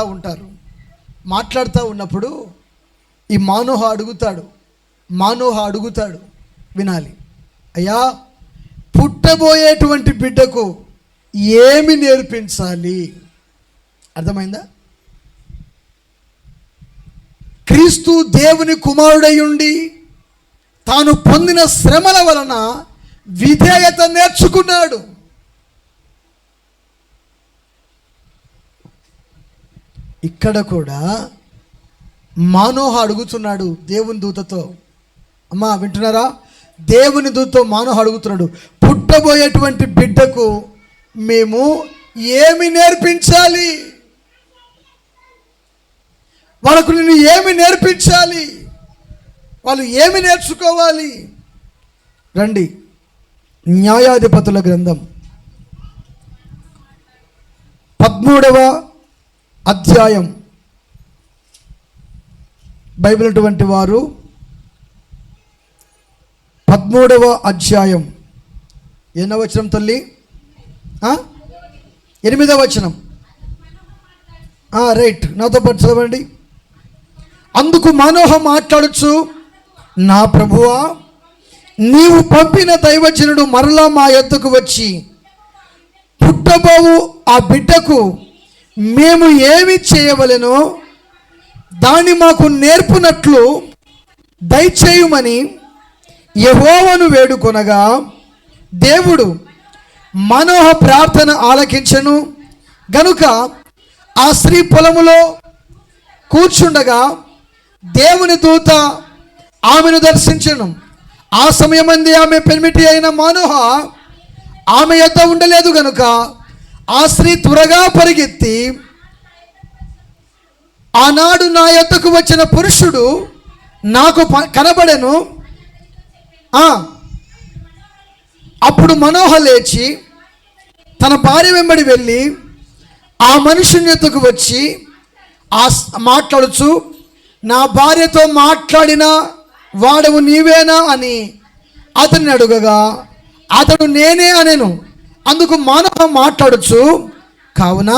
ఉన్నప్పుడు ఈ మానోహ అడుగుతాడు, వినాలి, అయ్యా పుట్టబోయేటువంటి బిడ్డకు ఏమి నేర్పించాలి? అర్థమైందా? క్రీస్తు దేవుని కుమారుడై ఉండి తాను పొందిన శ్రమల వలన విధేయత నేర్చుకున్నాడు. ఇక్కడ కూడా మానోహ అడుగుతున్నాడు దేవుని దూతతో, అమ్మా వింటున్నారా? దేవుని దూతతో మానోహ అడుగుతున్నాడు, పుట్టబోయేటువంటి బిడ్డకు మేము ఏమి నేర్పించాలి? వాళ్ళకు నిన్ను ఏమి నేర్పించాలి? వాళ్ళు ఏమి నేర్చుకోవాలి? రండి, న్యాయాధిపతుల గ్రంథం 13వ అధ్యాయం. బైబిల్ అటువంటి వారు 13వ అధ్యాయం ఎన్నో వచనం తల్లి? 8వ వచనం. రైట్, నాతో పాటు చదవండి. అందుకు మానోహ మాట్లాడచ్చు, నా ప్రభువా, నీవు పంపిన దైవజనుడు మరలా మా యొద్దకు వచ్చి పుట్టబోవు ఆ బిడ్డకు మేము ఏమి చేయవలెనో దాన్ని మాకు నేర్పునట్లు దయచేయుమని యెహోవాను వేడుకొనగా దేవుడు మానోహ ప్రార్థన ఆలకించెను గనుక ఆ స్త్రీ పొలములో కూర్చుండగా దేవుని దూత ఆమెను దర్శించెను. ఆ సమయమంది ఆమె పెనిమిటి అయిన మానోహ ఆమె యొద్ద ఉండలేదు గనుక ఆ స్త్రీ త్వరగా పరిగెత్తి, ఆనాడు నా యొద్దకు వచ్చిన పురుషుడు నాకు కనబడెను. అప్పుడు మనోహ లేచి తన భార్య వెంబడి వెళ్ళి ఆ మనుషుని యొద్దకు వచ్చి మాట్లాడుచు, నా భార్యతో మాట్లాడిన వాడవు నీవేనా అని అతన్ని అడుగగా అతడు నేనే అనెను. అందుకు మానవ మాట్లాడుచు, కావున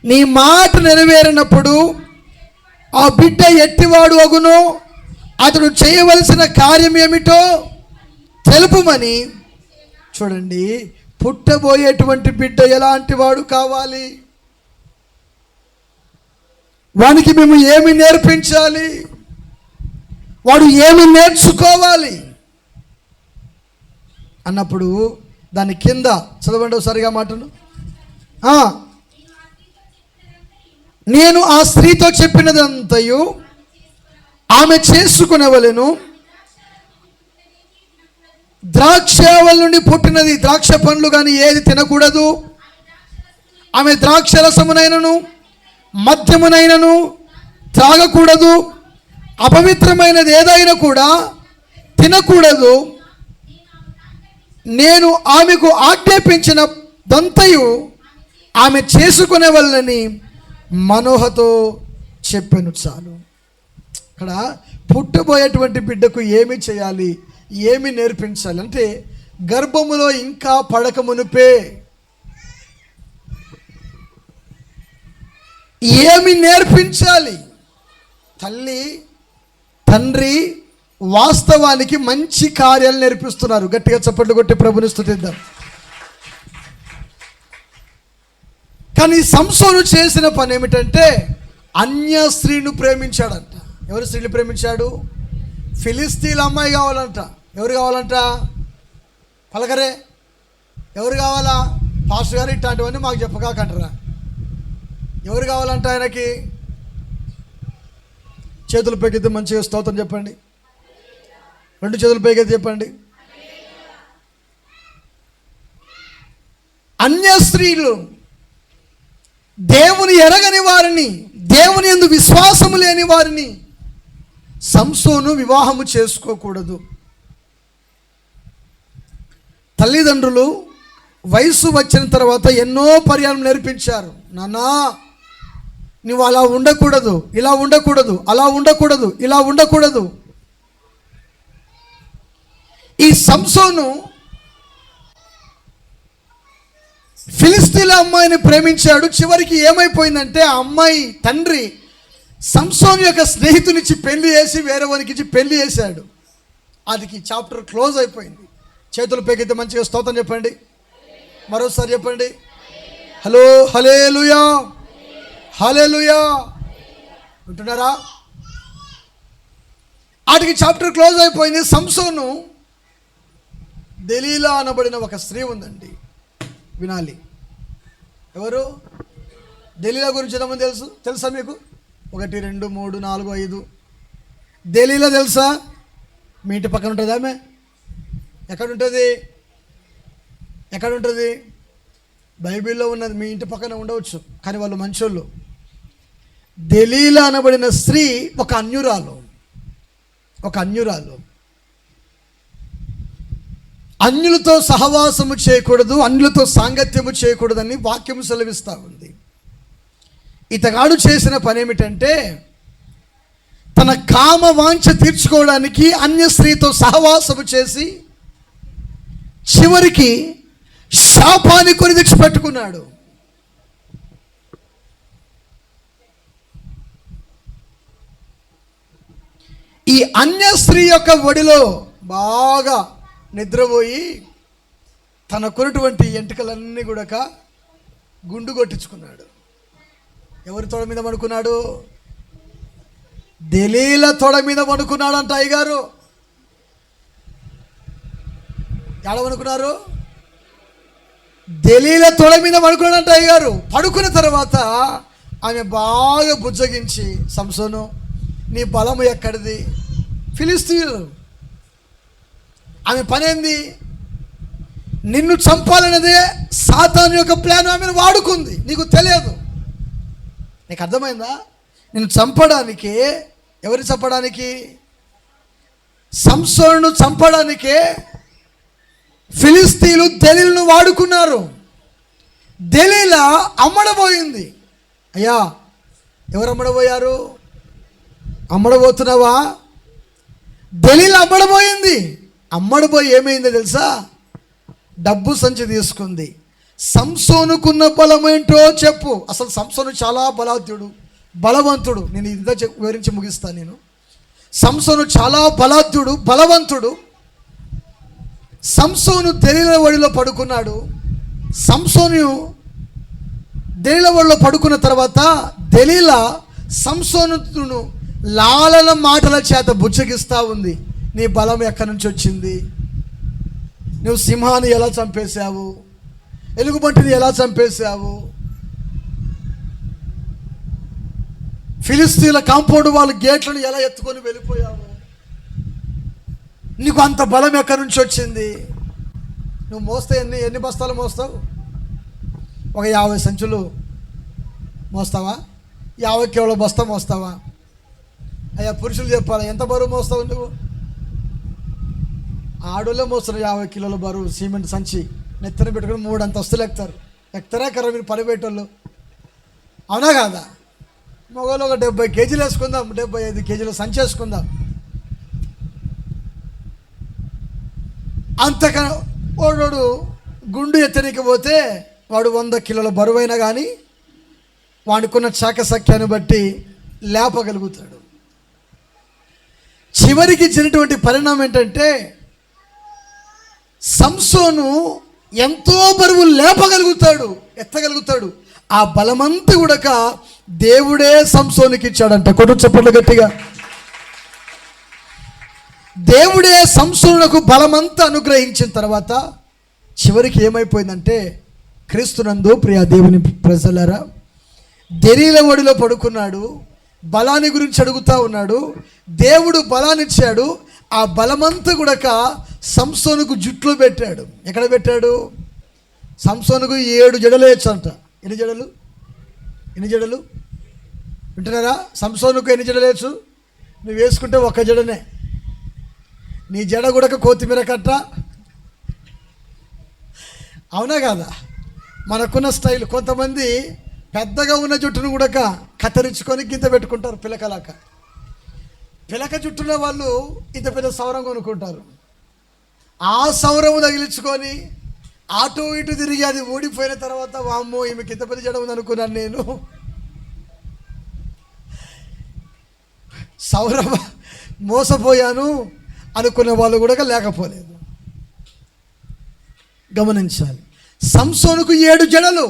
నీ మాట నెరవేరినప్పుడు ఆ బిడ్డ ఎట్టివాడు అగునో అతడు చేయవలసిన కార్యం ఏమిటో తెలుపుమని. చూడండి, పుట్టబోయేటువంటి బిడ్డ ఎలాంటి వాడు కావాలి, వానికి మేము ఏమి నేర్పించాలి, వాడు ఏమి నేర్చుకోవాలి అన్నప్పుడు దాని కింద చదవండి ఒకసారిగా మాటను. నేను ఆ స్త్రీతో చెప్పినదంతయు ఆమె చేసుకునేవలెను. ద్రాక్షవల నుండి పుట్టినది ద్రాక్ష పండ్లు కానీ ఏది తినకూడదు. ఆమె ద్రాక్ష రసమునైనను మద్యమునైనను త్రాగకూడదు. అపవిత్రమైనది ఏదైనా కూడా తినకూడదు. నేను ఆమెకు ఆజ్ఞాపించిన దంతయు ఆమె చేసుకునే వాళ్ళని మనోహతో చెప్పాను. చాలు. ఇక్కడ పుట్టబోయేటువంటి బిడ్డకు ఏమి చేయాలి, ఏమి నేర్పించాలి అంటే గర్భములో ఇంకా పడక మునుపే ఏమి నేర్పించాలి. తల్లి తండ్రి వాస్తవానికి మంచి కార్యాలు నేర్పిస్తున్నారు. గట్టిగా చప్పట్లు కొట్టి ప్రభుని స్తుతిద్దాం. కానీ సంసోను చేసిన పని ఏమిటంటే అన్య స్త్రీను ప్రేమించాడంట. ఎవరు స్త్రీని ప్రేమించాడు? ఫిలిస్తీన్ల అమ్మాయి కావాలంట. ఎవరు కావాలంట? పలకరే. ఎవరు కావాలా? పాస్టర్ గారు ఇట్లాంటివన్నీ మాకు చెప్పకాకంటారా? ఎవరు కావాలంట ఆయనకి? చేతులు పైకెత్తి మంచిగా స్తోత్రం చెప్పండి. 2 చేతులు పైకెత్తి చెప్పండి. అన్య స్త్రీలు, దేవుని ఎరగని వారిని, దేవుని యందు విశ్వాసము లేని వారిని సంసోను వివాహము చేసుకోకూడదు. తల్లిదండ్రులు వయసు వచ్చిన తర్వాత ఎన్నో పర్యాయం నేర్పించారు. నాన్నా నువ్వు అలా ఉండకూడదు, ఇలా ఉండకూడదు, అలా ఉండకూడదు, ఇలా ఉండకూడదు. ఈ సంసోను ఫిలిస్తీన్ల అమ్మాయిని ప్రేమించాడు. చివరికి ఏమైపోయిందంటే ఆ అమ్మాయి తండ్రి సంసోను యొక్క స్నేహితునిచ్చి పెళ్లి చేసి వేరే వానికి ఇచ్చి పెళ్లి చేశాడు. అది చాప్టర్ క్లోజ్ అయిపోయింది. చేతులు పైకైతే మంచిగా స్తోత్రం చెప్పండి. మరోసారి చెప్పండి. హలో, హల్లెలూయా, హల్లెలూయా. వింటున్నారా? వాటికి చాప్టర్ క్లోజ్ అయిపోయింది. సంసోను దెలీలా అనబడిన ఒక స్త్రీ ఉందండి. వినాలి. ఎవరు? దెలీలా గురించి ఎంతమంది తెలుసా మీకు? 1 2 3 4 5. దెలీలా తెలుసా? మీ ఇంటి పక్కన ఉంటుంది ఆమె. ఎక్కడుంటుంది? ఎక్కడుంటుంది? బైబిల్లో ఉన్నది. మీ ఇంటి పక్కన ఉండవచ్చు, కానీ వాళ్ళు మంచోళ్ళు. దెలీలా అనబడిన స్త్రీ ఒక అన్యురాలు. అన్యులతో సహవాసము చేయకూడదు, అన్యులతో సాంగత్యము చేయకూడదని వాక్యము సెలవిస్తూ ఉంది. ఇతగాడు చేసిన పని ఏమిటంటే తన కామ వాంఛ తీర్చుకోవడానికి అన్య స్త్రీతో సహవాసము చేసి చివరికి శాపాన్ని కొని తెచ్చిపెట్టుకున్నాడు. ఈ అన్య స్త్రీ యొక్క ఒడిలో బాగా నిద్రపోయి తనకున్నటువంటి ఎంటికలన్నీ కూడా గుండు కొట్టించుకున్నాడు. ఎవరి తొడ మీద పడుకున్నాడు? దెలీలా తొడ మీద పడుకున్నాడంట. అయ్యగారు ఎడ పడుకున్నారు? దెలీలా తొడ మీద పడుకున్నాడంట అయ్యగారు. పడుకున్న తర్వాత ఆమె బాగా బుజ్జగించి, సంసోను నీ బలము ఎక్కడిది? ఫిలిస్తీయులు. ఆమె పనేంది? నిన్ను చంపాలనేదే సాతాను యొక్క ప్లాన్. ఆమెను వాడుకుంది. నీకు తెలియదు. నీకు అర్థమైందా? నిన్ను చంపడానికే. ఎవరిని చంపడానికి? సంసోనును చంపడానికే ఫిలిస్తీయులు దెలీలాను వాడుకున్నారు. దెలీలా అమ్మడబోయింది. అయ్యా, ఎవరు అమ్మడబోయారు? అమ్మడబోతున్నావా? దెలీలా అమ్మడబోయింది. అమ్మడబోయి ఏమైందో తెలుసా? డబ్బు సంచి తీసుకుంది. సంసోనుకున్న బలం ఏంటో చెప్పు. అసలు సంసోను చాలా బలవంతుడు. నేను ఇంత వివరించి ముగిస్తాను. నేను సంసోను చాలా బలవంతుడు. సంసోను దెలీలా ఒడిలో పడుకున్నాడు. సంసోను దెలీలా ఒడిలో పడుకున్న తర్వాత దెలీలా సంసోనును లాలన మాటల చేత బుజ్జగిస్తూ ఉంది. నీ బలం ఎక్కడి నుంచి వచ్చింది? నువ్వు సింహాన్ని ఎలా చంపేశావు? ఎలుగుబంటిని ఎలా చంపేశావు? ఫిలిస్తీన్ల కాంపౌండ్ వాళ్ళు గేట్లను ఎలా ఎత్తుకొని వెళ్ళిపోయావు? నీకు అంత బలం ఎక్కడి నుంచి వచ్చింది? నువ్వు మోస్తే ఎన్ని బస్తాలు మోస్తావు? ఒక 50 సంచులు మోస్తావా? 50 కిలోల బస్తా మోస్తావా? అయ్యా పురుషులు చెప్పాలి, ఎంత బరువు మోస్తావు నువ్వు? ఆడోళ్ళే మోస్తారు 50 కిలోల బరువు సిమెంట్ సంచి నెత్తన పెట్టుకుని 3 అంతస్తులు ఎక్కుతారా కర్ర మీరు పనిపెట్టోళ్ళు, అవునా కాదా? మగవాళ్ళు ఒక 70 కేజీలు వేసుకుందాం, 75 కేజీల సంచి వేసుకుందాం. అంతక వాడు గుండు ఎత్తనికి పోతే వాడు 100 కిలోల బరువైనా కానీ వాడుకున్న చాకసక్యాన్ని బట్టి లేపగలుగుతాడు. చివరికి జరిగినటువంటి పరిణామం ఏంటంటే సంసోను ఎంతో బరువు లేపగలుగుతాడు, ఎత్తగలుగుతాడు. ఆ బలమంతా కూడా దేవుడే సంసోనుకి ఇచ్చాడంట. కొట్టు చెప్పండి గట్టిగా. దేవుడే సంసోనుకు బలమంతా అనుగ్రహించిన తర్వాత చివరికి ఏమైపోయిందంటే, క్రీస్తునందు ప్రియ దేవుని ప్రజలారా, దెరీల ఒడిలో పడుకున్నాడు, బలాన్ని గురించి అడుగుతూ ఉన్నాడు. దేవుడు బలాన్ని ఇచ్చాడు. ఆ బలమంతా కూడా సంసోనుకు జుట్లో పెట్టాడు. ఎక్కడ పెట్టాడు? సంసోనుకు 7 జడలు వేయచ్చంట. ఎన్ని జడలు వింటున్నారా? సంసోనుకు ఎన్ని జడలు వేయచ్చు? నువ్వు వేసుకుంటే 1 జడనే. నీ జడ కూడా కొత్తిమీర కట్ట, అవునా కాదా? మనకున్న స్టైల్. కొంతమంది పెద్దగా ఉన్న జుట్టును కూడా కత్తిరించుకొని గింత పెట్టుకుంటారు పిలకలాక. పిలక జుట్టున్న వాళ్ళు ఇంత పెద్ద సౌరం కొనుక్కుంటారు. ఆ సౌరము తగిలించుకొని అటు ఇటు తిరిగి అది ఊడిపోయిన తర్వాత వామ్మో ఈమెకి ఇంత పెద్ద జడ ఉంది అనుకున్నాను నేను. సౌరమ మోసపోయాను అనుకునే వాళ్ళు కూడా లేకపోలేదు. గమనించాలి. సంసోనుకు 7 జడలు.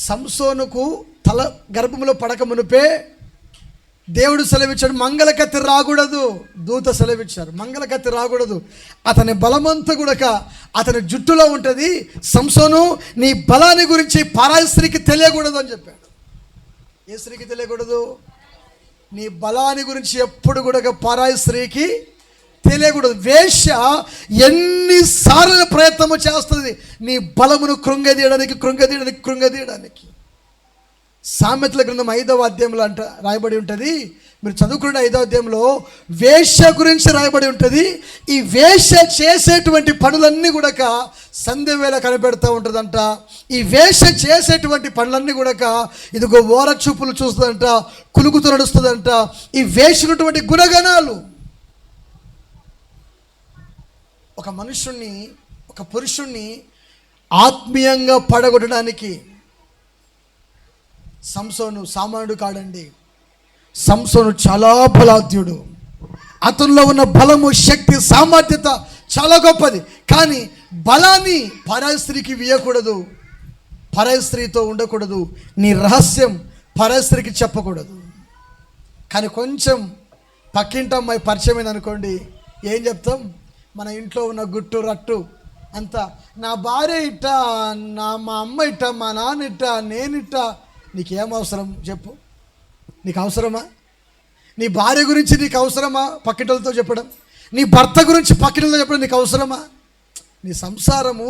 సంసోనుకు తల గర్భంలో పడక మునిపే దేవుడు సెలవిచ్చాడు, మంగళకత్తి రాకూడదు. దూత సెలవిచ్చారు, మంగళకత్తి రాకూడదు. అతని బలమంతా కూడా అతని జుట్టులో ఉంటుంది. సంసోను, నీ బలాన్ని గురించి పరాయి స్త్రీకి తెలియకూడదు అని చెప్పాడు. ఏ స్త్రీకి తెలియకూడదు? నీ బలాన్ని గురించి ఎప్పుడు కూడా పరాయి స్త్రీకి తెలియకూడదు. వేశ్య ఎన్నిసార్లు ప్రయత్నము చేస్తుంది నీ బలమును కృంగదీయడానికి. సామెతల గ్రంథం 5వ అధ్యాయంలో రాయబడి ఉంటుంది. మీరు చదువుకున్న 5వ అధ్యాయంలో వేశ్య గురించి రాయబడి ఉంటుంది. ఈ వేశ్య చేసేటువంటి పనులన్నీ కూడా సంధ్య వేళ కనిపెడతా ఉంటుందంట. ఈ వేశ్య చేసేటువంటి పనులన్నీ కూడా ఇదిగో ఓర చూపులు చూస్తుందంట, కులుకుతూ నడుస్తుందంట. ఈ వేసినటువంటి గుణగణాలు ఒక మనుషుణ్ణి, ఒక పురుషుణ్ణి ఆత్మీయంగా పడగొట్టడానికి సంసోను సామాన్యుడు కాడండి. సంసోను చాలా బలాధ్యుడు. అతనిలో ఉన్న బలము, శక్తి, సామర్థ్యత చాలా గొప్పది. కానీ బలాన్ని పరాయి స్త్రీకి ఇవ్వకూడదు, పరాయి స్త్రీతో ఉండకూడదు, నీ రహస్యం పరాయి స్త్రీకి చెప్పకూడదు. కానీ కొంచెం పక్కింటి అమ్మాయి పరిచయం అనుకోండి, ఏం చెప్తాం? మన ఇంట్లో ఉన్న గుట్టు రట్టు అంతా, నా భార్య ఇట్టా, మా అమ్మ ఇట్టా, మా నాన్న ఇట్టా, నేనిట్టా. నీకేం అవసరం చెప్పు? నీకు అవసరమా? నీ భార్య గురించి నీకు అవసరమా పక్కింటలతో చెప్పడం? నీ భర్త గురించి పక్కింటలతో చెప్పడం నీకు అవసరమా? నీ సంసారము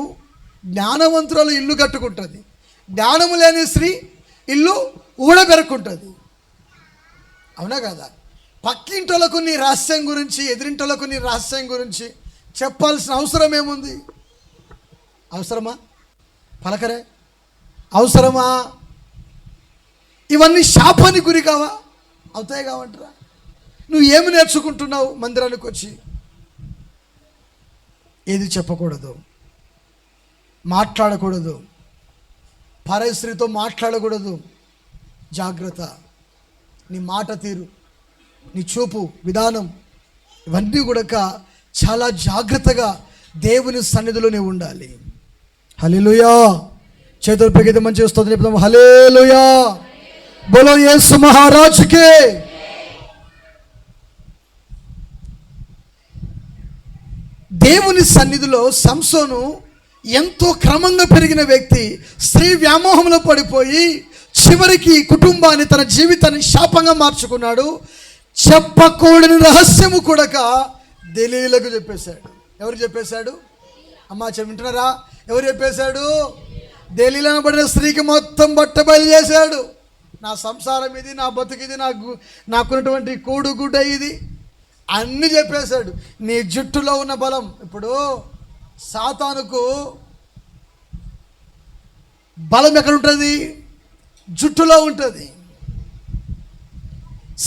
జ్ఞానవంతురాలు ఇల్లు కట్టుకుంటుంది, జ్ఞానము లేని స్త్రీ ఇల్లు ఊడబెరుక్కుంటుంది, అవునా కదా? పక్కింటోళ్ళకు నీ రహస్యం గురించి, ఎదిరింటోళ్ళకు నీ రహస్యం గురించి చెప్పాల్సిన అవసరం ఏముంది? అవసరమా? పలకరే అవసరమా? ఇవన్నీ శాపానికి గురి కావా? అవుతాయి కావంటారా? నువ్వు ఏమి నేర్చుకుంటున్నావు మందిరానికి వచ్చి? ఏది చెప్పకూడదు, మాట్లాడకూడదు, పరాయి స్త్రీతో మాట్లాడకూడదు. జాగ్రత్త. నీ మాట తీరు, నీ చూపు విధానం, ఇవన్నీ కూడా చాలా జాగ్రత్తగా దేవుని సన్నిధిలో నీవు ఉండాలి. హల్లెలూయా. చేతులు పెగితే మంచి స్తోత్రం చెప్తాము. హల్లెలూయా. బోలో యేసు మహారాజుకే. దేవుని సన్నిధిలో సంసోను ఎంతో క్రమంగా పెరిగిన వ్యక్తి స్త్రీ వ్యామోహంలో పడిపోయి చివరికి కుటుంబాన్ని, తన జీవితాన్ని శాపంగా మార్చుకున్నాడు. చెప్పకూడని రహస్యము కూడా దెలీలకు చెప్పేశాడు. ఎవరు చెప్పేశాడు? అమ్మా వింటున్నారా? ఎవరు చెప్పేశాడు? దెలీలా పడిన స్త్రీకి మొత్తం బట్టబయలు చేశాడు. నా సంసారం ఇది, నా బతుకిది, నాకున్నటువంటి కూడు గుడ్డ ఇది అన్నీ చెప్పేశాడు. నీ జుట్టులో ఉన్న బలం. ఇప్పుడు సాతానుకు బలం ఎక్కడ ఉంటుంది? జుట్టులో ఉంటుంది.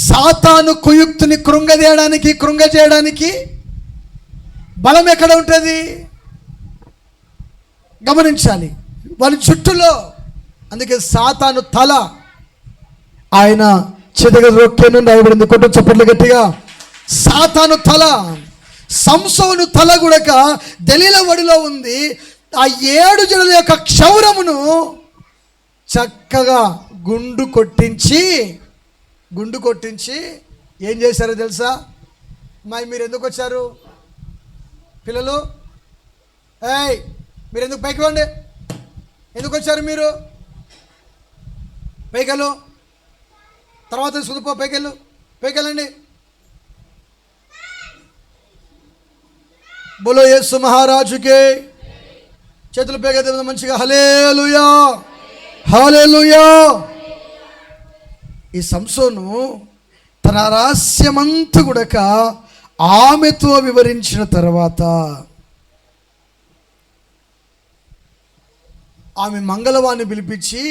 సాతాను కుయుక్తుని కృంగజేయడానికి బలం ఎక్కడ ఉంటుంది? గమనించాలి, వారి జుట్టులో. అందుకే సాతాను తల ఆయన చెదగ రొక్కెను రాయబడింది. కొట్టు చప్పట్లు గట్టిగా. సాతాను తల, సంసోను తల కూడా దెలీలా ఒడిలో ఉంది. ఆ 7 జనుల యొక్క క్షౌరమును చక్కగా గుండు కొట్టించి ఏం చేశారో తెలుసా? మీరు ఎందుకు వచ్చారు పిల్లలు? మీరు ఎందుకు పైకి రండి? ఎందుకు వచ్చారు మీరు? పైకెళ్ళు, తర్వాత సుదుపో, పైకెళ్ళండి. బోలో యేసు మహారాజుకే. చేతులు పైకెత్తే మంచిగా హల్లెలూయా, హల్లెలూయా. ఈ సంసోను తన రహస్యమంతా కూడా ఆమెతో వివరించిన తర్వాత ఆమె మంగళవాన్ని పిలిపించి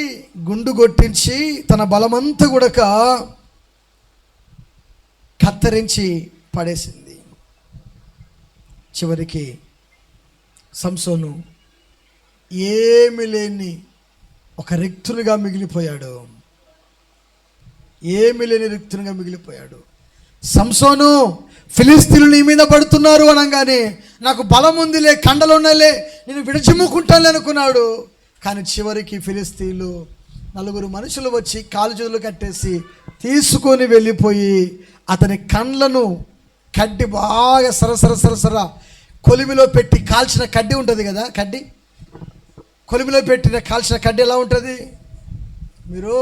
గుండు కొట్టించి తన బలమంతా కూడా కత్తిరించి పడేసింది. చివరికి సంసోను ఏమీ లేని ఒక రిక్తునిగా మిగిలిపోయాడు. సంసోను, ఫిలిస్తీన్లు నీ మీద పడుతున్నారు అనగానే నాకు బలం ఉందిలే, కండలు ఉన్నాయిలే, నేను విడిచిమ్ముకుంటాను అనుకున్నాడు. కానీ చివరికి ఫిలిస్తీన్లు 4 మనుషులు వచ్చి కాలు చేతులు కట్టేసి తీసుకొని వెళ్ళిపోయి అతని కండ్లను కడ్డి బాగా సరసర కొలిమిలో పెట్టి కాల్చిన కడ్డి ఉంటుంది కదా, కొలిమిలో పెట్టిన కాల్చిన కడ్డి ఎలా ఉంటుంది? మీరు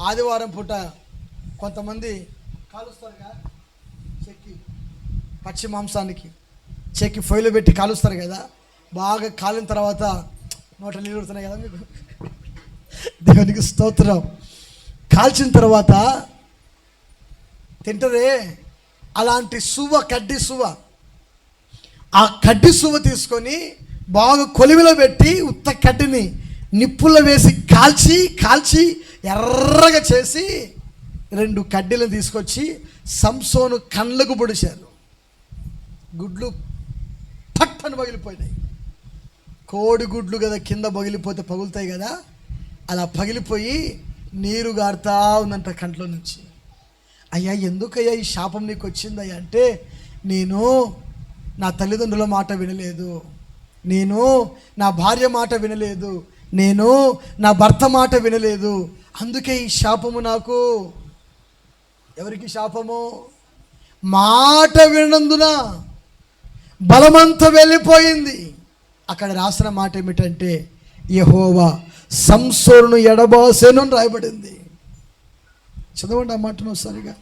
ఆదివారం పూట కొంతమంది కాలుస్తారుగా, పచ్చి మాంసానికి చెక్కి పొయ్యిలో పెట్టి కాలుస్తారు కదా. బాగా కాలిన తర్వాత నోట నీళ్ళు ఉడుతున్నాయి కదా మీకు. దేవునికి స్తోత్రం. కాల్చిన తర్వాత తింటరే అలాంటి కడ్డి ఆ కడ్డి సువ్వ తీసుకొని బాగా కొలిమిలో పెట్టి ఉత్త కడ్డిని నిప్పుల్లో వేసి కాల్చి ఎర్రగా చేసి 2 కడ్డీలను తీసుకొచ్చి సంసోను కండ్లకు పొడిచారు. గుడ్లు పట్టని పగిలిపోయినాయి. కోడి గుడ్లు కదా, కింద పగిలిపోతే పగులుతాయి కదా, అలా పగిలిపోయి నీరు గారుతా ఉందంట కంట్లో నుంచి. అయ్యా ఎందుకయ్యా ఈ శాపం నీకు వచ్చిందయ్యా అంటే, నేను నా తల్లిదండ్రుల మాట వినలేదు, నేను నా భార్య మాట వినలేదు, నేను నా భర్త మాట వినలేదు, అందుకే ఈ శాపము నాకు. ఎవరికి శాపము? మాట వినందున బలమంతా వెళ్ళిపోయింది. అక్కడ రాసిన మాట ఏమిటంటే, యెహోవా సంసోనును ఎడబాసెను అని రాయబడింది. చదవండి ఆ మాటను ఒకసారిగా.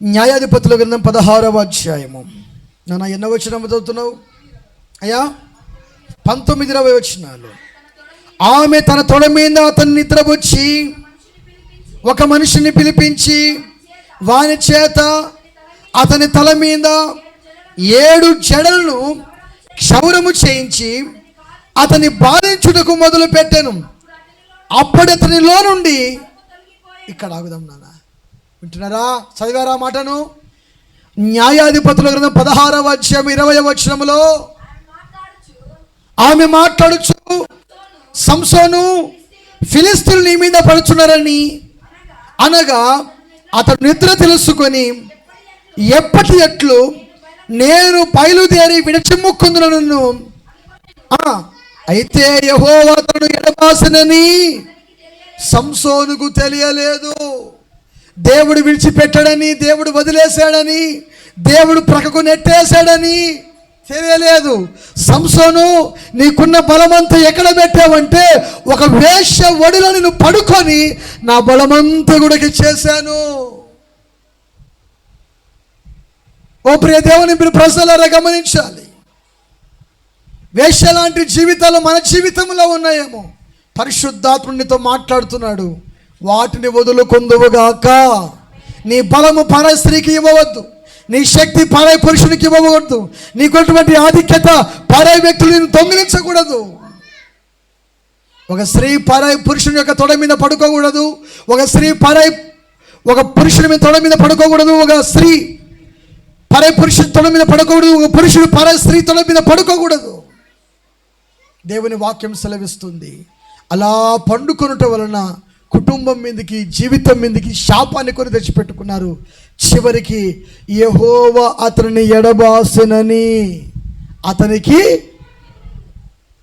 న్యాయాధిపతుల గ్రంథం 16వ అధ్యాయము. నాన్న ఎన్నో వచనం చదువుతున్నావు అయ్యా? 19, 20 వచనాలు. ఆమె తన తొడ మీద అతన్ని నిద్రపుచ్చి ఒక మనిషిని పిలిపించి వాని చేత అతని తల మీద 7 జడలను క్షౌరము చేయించి అతని బాధించుటకు మొదలు పెట్టాను. అప్పుడు అతనిలో నుండి, ఇక్కడ ఆగుదాం నాన్న, వింటున్నారా? చదివారా మాటను? న్యాయాధిపతుల గ్రంథం 16వ అధ్యాయం 20వ వచనములో ఆమె మాట్లాడుచు, సంసోను, ఫిలిస్తీన్లు నీ మీద పడుచున్నారని అనగా అతడు నిద్ర తెలుసుకొని ఎప్పటి ఎట్లు నేను బయలుదేరి విడిచిమ్ముకుందునను, అయితే యెహోవా అతడు ఎడబాసెనని సంసోనుకు తెలియలేదు. దేవుడు విడిచిపెట్టాడని, దేవుడు వదిలేశాడని, దేవుడు ప్రక్కకు నెట్టేశాడని తెలియలేదు. సంసోను, నీకున్న బలమంతా ఎక్కడ పెట్టావంటే ఒక వేశ్య ఒడిలో నేను పడుకొని నా బలమంతా కూడా చేశాను. ఓ ప్రియ దేవుని మీరు ప్రజలారా గమనించాలి. వేశ్య లాంటి జీవితాలు మన జీవితంలో ఉన్నాయేమో. పరిశుద్ధాత్మునితో మాట్లాడుతున్నాడు. వాటిని వదులుకొందువుగాక. నీ బలము పరాయి స్త్రీకి ఇవ్వవద్దు, నీ శక్తి పరాయి పురుషునికి ఇవ్వకూడదు, నీకున్నటువంటి ఆధిక్యత పరాయి వ్యక్తులను దొంగిలించకూడదు. ఒక స్త్రీ పరాయి పురుషుని యొక్క తొడ మీద పడుకోకూడదు, ఒక స్త్రీ ఒక పురుషుని మీద తొడ మీద పడుకోకూడదు, ఒక స్త్రీ పరాయి పురుషుని తొడ మీద పడుకోకూడదు, ఒక పురుషుడు పరాయి స్త్రీ తొడ మీద పడుకోకూడదు. దేవుని వాక్యం సెలవిస్తుంది. అలా పండుకొనుట వలన కుటుంబం మీదకి, జీవితం మీదకి శాపాన్ని కొని తెచ్చిపెట్టుకున్నారు. చివరికి యెహోవా అతనిని ఎడబాసెనని అతనికి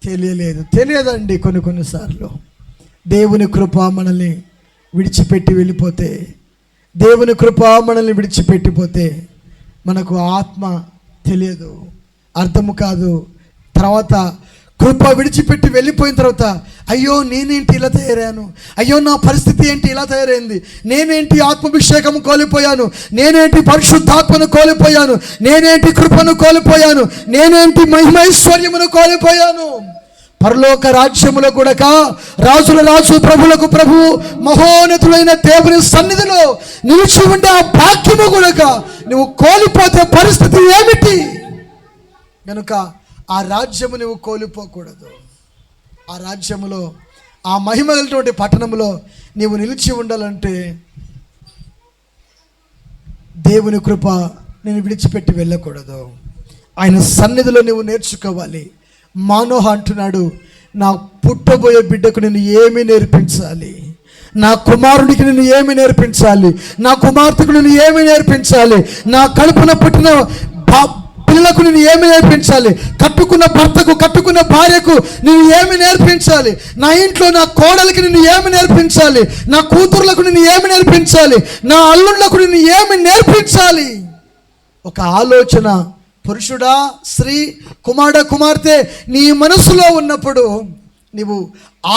తెలియదండి. కొన్నిసార్లు దేవుని కృప మనల్ని విడిచిపెట్టి వెళ్ళిపోతే, దేవుని కృప మనల్ని విడిచిపెట్టిపోతే మనకు ఆత్మ తెలియదు, అర్థము కాదు. తర్వాత కృప విడిచిపెట్టి వెళ్ళిపోయిన తర్వాత అయ్యో నేనేంటి ఇలా తయారయ్యాను, అయ్యో నా పరిస్థితి ఏంటి ఇలా తయారైంది, నేనేంటి ఆత్మాభిషేకం కోల్పోయాను, నేనేంటి పరిశుద్ధాత్మను కోల్పోయాను, నేనేంటి కృపను కోల్పోయాను, నేనేంటి మహిమైశ్వర్యమును కోల్పోయాను. పరలోక రాజ్యములో కూడా రాజుల రాజు, ప్రభులకు ప్రభు, మహోన్నతులైన దేవుని సన్నిధిలో నిలిచి ఉండే ఆ భాగ్యము కూడా నువ్వు కోల్పోతే పరిస్థితి ఏమిటి? కనుక ఆ రాజ్యము నువ్వు కోల్పోకూడదు. ఆ రాజ్యములో, ఆ మహిమ కలిగినటువంటి పట్టణంలో నీవు నిలిచి ఉండాలంటే దేవుని కృప నేను విడిచిపెట్టి వెళ్ళకూడదు. ఆయన సన్నిధిలో నువ్వు నేర్చుకోవాలి. మానోహ అంటున్నాడు, నా పుట్టబోయే బిడ్డకు నేను ఏమి నేర్పించాలి, నా కుమారుడికి నేను ఏమి నేర్పించాలి, నా కుమార్తెకు నేను ఏమి నేర్పించాలి, నా కడుపున పుట్టిన పిల్లలకు నేను ఏమి నేర్పించాలి, కట్టుకున్న భర్తకు, కట్టుకున్న భార్యకు నేను ఏమి నేర్పించాలి, నా ఇంట్లో నా కోడలికి నేను ఏమి నేర్పించాలి, నా కూతుర్లకు నేను ఏమి నేర్పించాలి, నా అల్లుళ్లకు నేను ఏమి నేర్పించాలి. ఒక ఆలోచన పురుషుడా, స్త్రీ, కుమార్తె నీ మనసులో ఉన్నప్పుడు నీవు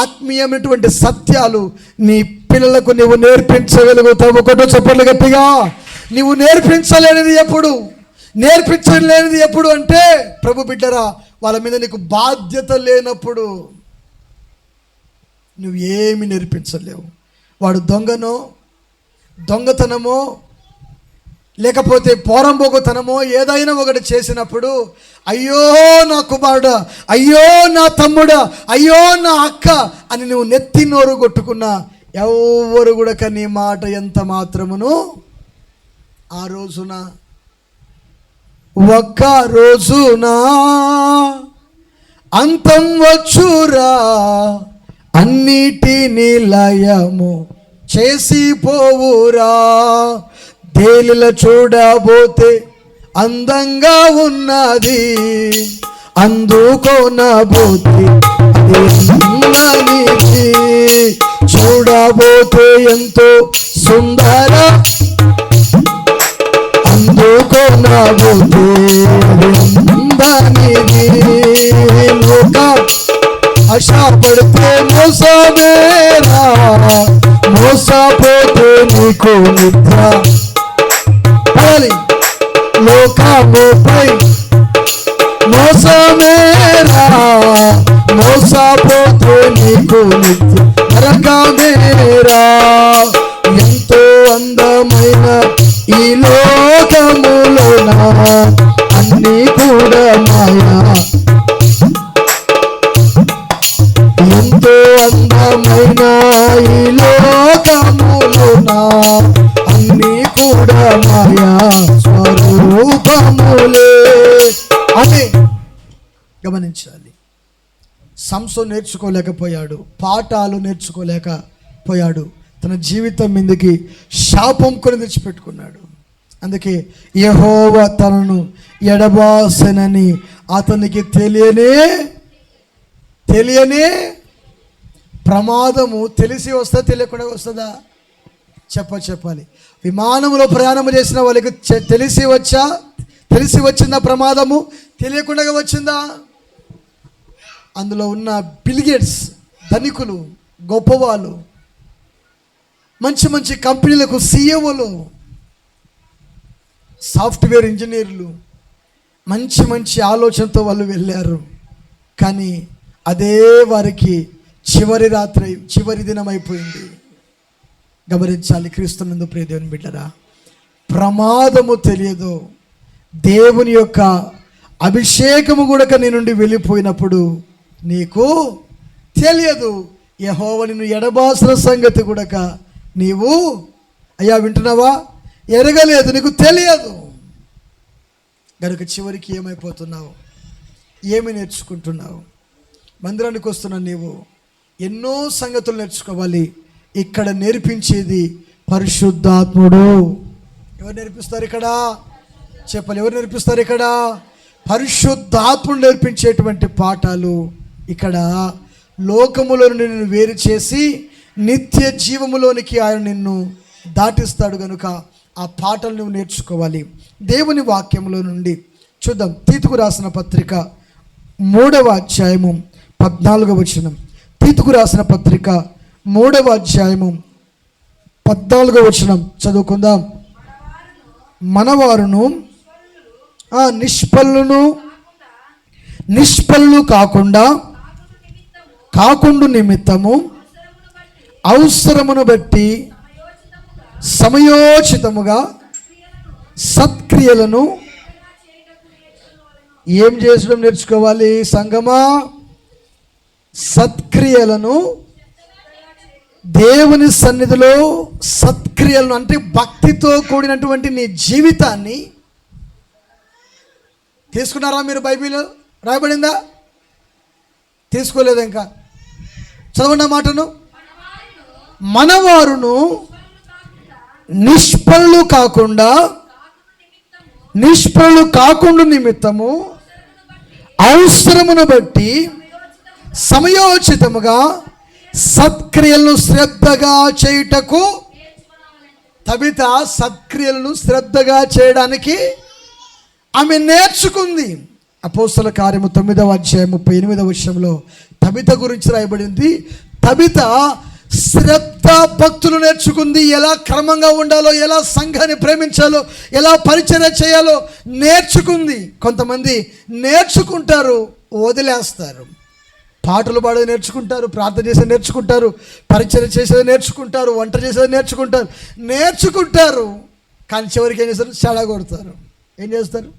ఆత్మీయమైనటువంటి సత్యాలు నీ పిల్లలకు నీవు నేర్పించగలుగుతావు. ఒకటో చెప్పలు గట్టిగా. నీవు నేర్పించలేనిది ఎప్పుడు అంటే ప్రభు బిడ్డరా, వాళ్ళ మీద నీకు బాధ్యత లేనప్పుడు నువ్వు ఏమి నేర్పించలేవు. వాడు దొంగతనమో లేకపోతే పోరంబోగుతనమో ఏదైనా ఒకటి చేసినప్పుడు అయ్యో నా కుమారుడా, అయ్యో నా తమ్ముడా, అయ్యో నా అక్క అని నువ్వు నెత్తి నోరు కొట్టుకున్నా ఎవరు కూడా నీ మాట ఎంత మాత్రమును ఆ రోజున, ఒక్క రోజున అంతం వచ్చురా, అన్నిటిని లయము చేసి పోవురా. తేలిల చూడబోతే అందంగా ఉన్నది, అందుకోనబోతే అది చూడబోతే ఎంతో సుందర, అందుకోనబోతే అది లోక ఆశపడితే మోసమేరా, మోసపోతే నీకు నిద్ర. లోకముపై మోసమేరా, మోసపోతే నీకు నిత్య నరకమేరా. ఎంతో అందమైన ఈ లోకములోన అన్నీ కూడా మాయా, ఎంతో అందమైన ఈ లోకములోన అన్నీ కూడా మాయా స్వరూపములే అని గమనించాలి. సంసోను నేర్చుకోలేకపోయాడు, పాఠాలు నేర్చుకోలేకపోయాడు, తన జీవితం మీదకి శాపం కొని తెచ్చిపెట్టుకున్నాడు. అందుకే యెహోవా తనను ఎడబాసెనని అతనికి తెలియనే ప్రమాదము తెలిసి వస్తుందా తెలియకుండా వస్తుందా? చెప్పాలి. విమానంలో ప్రయాణం చేసిన వాళ్ళకి తెలిసి వచ్చిన ప్రమాదము, తెలియకుండా వచ్చిందా? అందులో ఉన్న బిల్గేట్స్, ధనికులు, గొప్పవాళ్ళు, మంచి మంచి కంపెనీలకు సీఈఓలు, సాఫ్ట్వేర్ ఇంజనీర్లు, మంచి మంచి ఆలోచనతో వాళ్ళు వెళ్ళారు. కానీ అదే వారికి చివరి రాత్రి, చివరి దినం అయిపోయింది. గమనించాలి క్రీస్తునందు ప్రియ దేవుని బిడ్డరా, ప్రమాదము తెలియదు. దేవుని యొక్క అభిషేకము కూడా నీ నుండి వెళ్ళిపోయినప్పుడు నీకు తెలియదు. యెహోవా నిన్ను ఎడబాసిన సంగతి కూడా నీవు అయ్యా వింటున్నావా, ఎరగలేదు, నీకు తెలియదు. కనుక చివరికి ఏమైపోతున్నావు, ఏమి నేర్చుకుంటున్నావు? మందిరానికి వస్తున్న నీవు ఎన్నో సంగతులు నేర్చుకోవాలి. ఇక్కడ నేర్పించేది పరిశుద్ధాత్ముడు. ఎవరు నేర్పిస్తారు ఇక్కడ? చెప్పాలి, ఎవరు నేర్పిస్తారు ఇక్కడ? పరిశుద్ధాత్ముడు నేర్పించేటువంటి పాఠాలు ఇక్కడ లోకములో నుండి నిన్ను వేరు చేసి నిత్య జీవములోనికి ఆయన నిన్ను దాటిస్తాడు. కనుక ఆ పాటలు నువ్వు నేర్చుకోవాలి. దేవుని వాక్యంలో నుండి చూద్దాం. తీతుకు రాసిన పత్రిక 3వ అధ్యాయము 14వ వచనం. తీతుకు రాసిన పత్రిక 3వ అధ్యాయము 14వ వచనం చదువుకుందాం. మనవారును నిష్ఫలులు కాకుండా నిమిత్తము అవసరమును బట్టి సమయోచితముగా సత్క్రియలను ఏం చేసడం నేర్చుకోవాలి సంగమా? సత్క్రియలను, దేవుని సన్నిధిలో సత్క్రియలను అంటే భక్తితో కూడినటువంటి నీ జీవితాన్ని తీసుకున్నారా? మీరు బైబిల్ రాయబడిందా? తీసుకోలేదు ఇంకా. చదవండి ఆ మాటను. మనవారును నిష్ఫలులు కాకుండా నిమిత్తము అవసరమును బట్టి సమయోచితముగా సత్క్రియలను శ్రద్ధగా చేయుటకు. తబిత సత్క్రియలను శ్రద్ధగా చేయడానికి ఆమె నేర్చుకుంది. అపోస్తల కార్యము 9వ అధ్యాయం 38వ వచనంలో తబిత గురించి రాయబడింది. తబిత శ్రద్ధ భక్తులు నేర్చుకుంది. ఎలా క్రమంగా ఉండాలో, ఎలా సంఘాన్ని ప్రేమించాలో, ఎలా పరిచర్య చేయాలో నేర్చుకుంది. కొంతమంది నేర్చుకుంటారు, వదిలేస్తారు. పాటలు పాడేది నేర్చుకుంటారు, ప్రార్థన చేసేది నేర్చుకుంటారు, పరిచర్య చేసేది నేర్చుకుంటారు, వంట చేసేది నేర్చుకుంటారు. కానీ చివరికి ఏం చేస్తారు? చెడగొడతారు. ఏం చేస్తారు?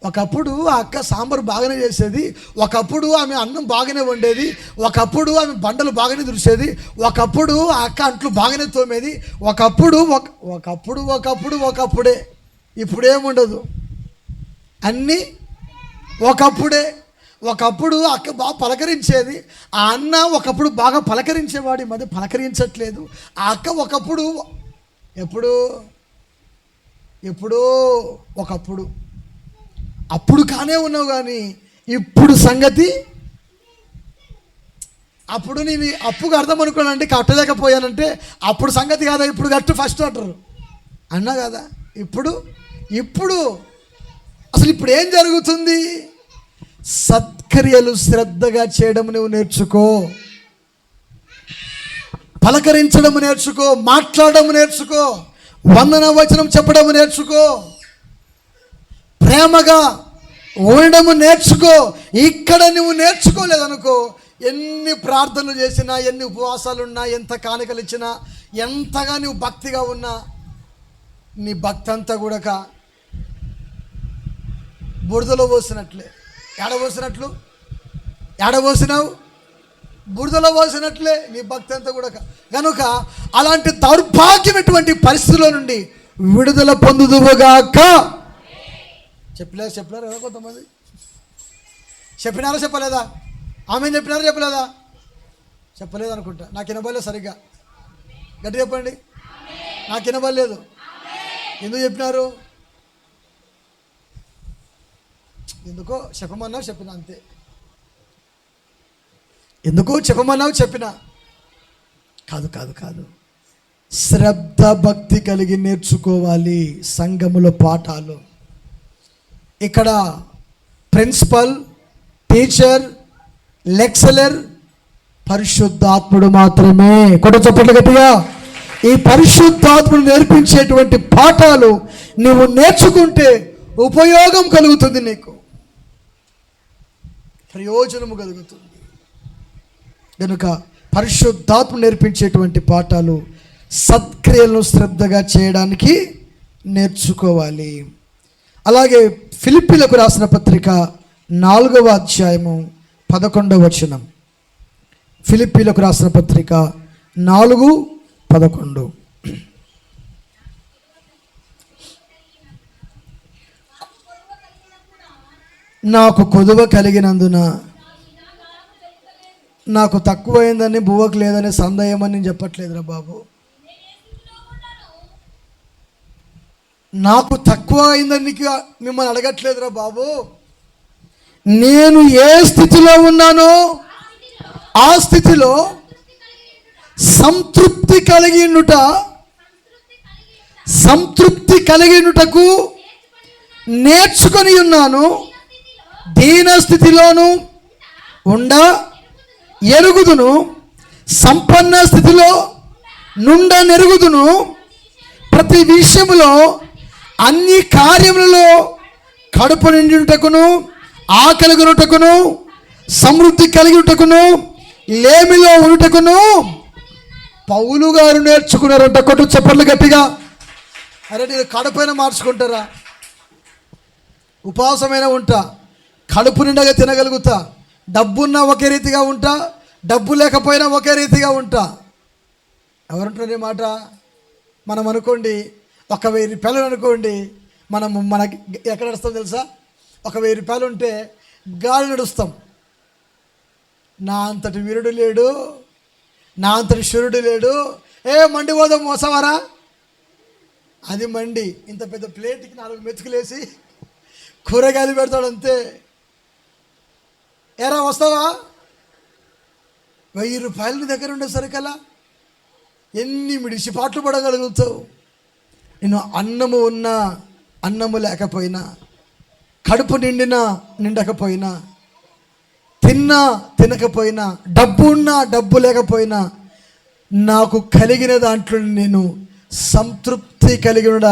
ఒకప్పుడు ఆ అక్క సాంబారు బాగానే చేసేది, ఒకప్పుడు ఆమె అన్నం బాగానే వండేది, ఒకప్పుడు ఆమె బండలు బాగానే దురిసేది, ఒకప్పుడు ఆ అక్క అంట్లు బాగానే తోమేది, ఒకప్పుడే. ఇప్పుడేముండదు, అన్నీ ఒకప్పుడే. ఒకప్పుడు అక్క బాగా పలకరించేది, ఆ అన్న ఒకప్పుడు బాగా పలకరించేవాడు, ఈ మధ్య పలకరించట్లేదు. ఆ అక్క ఒకప్పుడు ఒకప్పుడు అప్పుడు కానే ఉన్నావు, కానీ ఇప్పుడు సంగతి. అప్పుడు నేను అప్పుగా అర్థం అనుకోనంటే కట్టలేకపోయానంటే అప్పుడు సంగతి కాదా, ఇప్పుడు కట్టు ఫస్ట్ అంటారు. అన్నా కదా. ఇప్పుడు అసలు ఇప్పుడు ఏం జరుగుతుంది? సత్క్రియలు శ్రద్ధగా చేయడం నువ్వు నేర్చుకో, పలకరించడం నేర్చుకో, మాట్లాడడం నేర్చుకో, వందన వచనం చెప్పడం నేర్చుకో, ప్రేమగా ఉండడము నేర్చుకో. ఇక్కడ నువ్వు నేర్చుకోలేదనుకో, ఎన్ని ప్రార్థనలు చేసినా, ఎన్ని ఉపవాసాలున్నా, ఎంత కానుకలు ఇచ్చినా, ఎంతగా నువ్వు భక్తిగా ఉన్నా, నీ భక్తి అంతా కూడా బురదలో పోసినట్లే. ఏడబోసినావు? బురదలో పోసినట్లే నీ భక్తి అంతా కూడా. కనుక అలాంటి దౌర్భాగ్యమైనటువంటి పరిస్థితుల నుండి విడుదల పొందుదువుగాక. చెప్పలేరు కదా కొంతమంది. చెప్పినారా చెప్పలేదా? ఆమె చెప్పినారా చెప్పలేదా? చెప్పలేదు అనుకుంటా. నాకు వినబడలేదు సరిగ్గా. గట్టి చెప్పండి. నాకు వినబడలేదు. ఎందుకు చెప్పినారు? ఎందుకో చెప్పమన్నావు, చెప్పిన అంతే. ఎందుకో చెప్పమన్నావు, చెప్పిన. కాదు. శ్రద్ధ భక్తి కలిగి నేర్చుకోవాలి సంఘములో పాఠాలు. ఇక్కడ ప్రిన్సిపల్, టీచర్, లెక్చరర్ పరిశుద్ధాత్ముడు మాత్రమే. కొట్ట చప్పట్లు గట్టిగా. ఈ పరిశుద్ధాత్ముడు నేర్పించేటువంటి పాఠాలు నువ్వు నేర్చుకుంటే ఉపయోగం కలుగుతుంది, నీకు ప్రయోజనము కలుగుతుంది. కనుక పరిశుద్ధాత్మ నేర్పించేటువంటి పాఠాలు సత్క్రియలను శ్రద్ధగా చేయడానికి నేర్చుకోవాలి. అలాగే ఫిలిప్పీలకు రాసిన పత్రిక 4వ అధ్యాయము 11వ వచనం. ఫిలిప్పీలకు రాసిన పత్రిక 4:11. నాకు కొదువ కలిగినందున నాకు తక్కువైందని బువ్వకు లేదని సందేహమని నేను చెప్పట్లేదురా బాబు. నాకు తక్కువ అయిందని మిమ్మల్ని అడగట్లేదురా బాబు. నేను ఏ స్థితిలో ఉన్నానో ఆ స్థితిలో సంతృప్తి కలిగినుటకు నేర్చుకొని ఉన్నాను. దీన స్థితిలోను ఉండ ఎరుగుదును, సంపన్న స్థితిలో నుండ నెరుగుదును. ప్రతి విషయములో అన్ని కార్యములలో కడుపు నిండుటకును, ఆకలి కొనుటకును, సమృద్ధి కలిగిటకును, లేమిలో ఉండుటకును పౌలు గారు నేర్చుకున్నారంట. కొట్టు చప్పట్లు గట్టిగా. అరే నేను కడుపైన మార్చుకుంటారా? ఉపవాసమైన ఉంటా, కడుపు నిండగా తినగలుగుతా, డబ్బున్నా ఒకే రీతిగా ఉంటా, డబ్బు లేకపోయినా ఒకే రీతిగా ఉంటా. ఎవరుంటారు ఈ మాట? మనం అనుకోండి 1,000 రూపాయలు అనుకోండి, మనకి ఎక్కడ నడుస్తాం తెలుసా? 1,000 రూపాయలు ఉంటే గాలి నడుస్తాం. నా అంతటి వీరుడు లేడు, నా అంతటి శూరుడు లేడు, మండి పోదాం మోసవారా, అది మండి ఇంత పెద్ద ప్లేట్కి 4 మెతుకులేసి కూరగాయలు పెడతాడు అంతే. ఎరా వస్తావా? 1000 రూపాయలు నీ దగ్గర ఉండేసరికల్లా ఎన్ని మిడిసిపాట్లు పడగలుగుతావు? నేను అన్నము ఉన్నా అన్నము లేకపోయినా, కడుపు నిండకపోయినా, తిన్నా తినకపోయినా, డబ్బు ఉన్నా డబ్బు లేకపోయినా, నాకు కలిగిన దాంట్లో నేను సంతృప్తి కలిగిన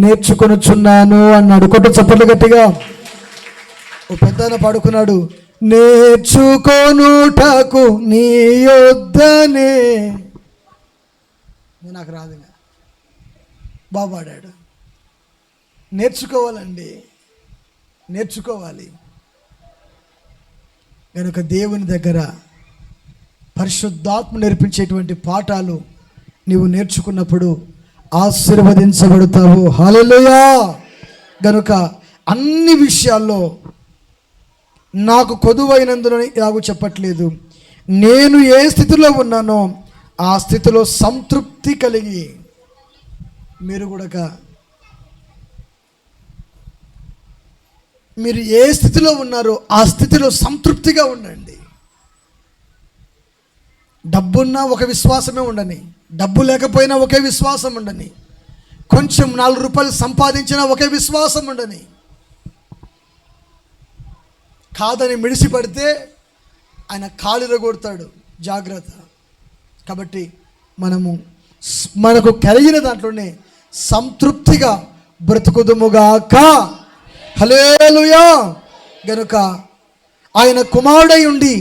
నేర్చుకొనుచున్నాను అన్నాడు. కొట్టు చప్పట్లు గట్టిగా. ఓ పెద్దన పాడుకున్నాడు, నేర్చుకొనుటకు నీ యొద్దనే. నాకు రాదు, బాబాడాడు. నేర్చుకోవాలండి, నేర్చుకోవాలి. కనుక దేవుని దగ్గర పరిశుద్ధాత్మ నేర్పించేటువంటి పాఠాలు నీవు నేర్చుకున్నప్పుడు ఆశీర్వదించబడతావు. హల్లెలూయా. గనుక అన్ని విషయాల్లో నాకు కొదువైనందున ఇలాగూ చెప్పట్లేదు. నేను ఏ స్థితిలో ఉన్నానో ఆ స్థితిలో సంతృప్తి కలిగి మీరు ఏ స్థితిలో ఉన్నారో ఆ స్థితిలో సంతృప్తిగా ఉండండి. డబ్బున్నా ఒక విశ్వాసమే ఉండని, డబ్బు లేకపోయినా ఒకే విశ్వాసం ఉండని, కొంచెం 4 రూపాయలు సంపాదించినా ఒకే విశ్వాసం ఉండని. కాదని మిడిసి పడితే ఆయన కాలిరగొడతాడు, జాగ్రత్త. కాబట్టి మనకు కలిగిన దాంట్లోనే సంతృప్తిగా బ్రతుకుదుముగాక. హల్లెలూయా. గనుక ఆయన కుమారుడై ఉండి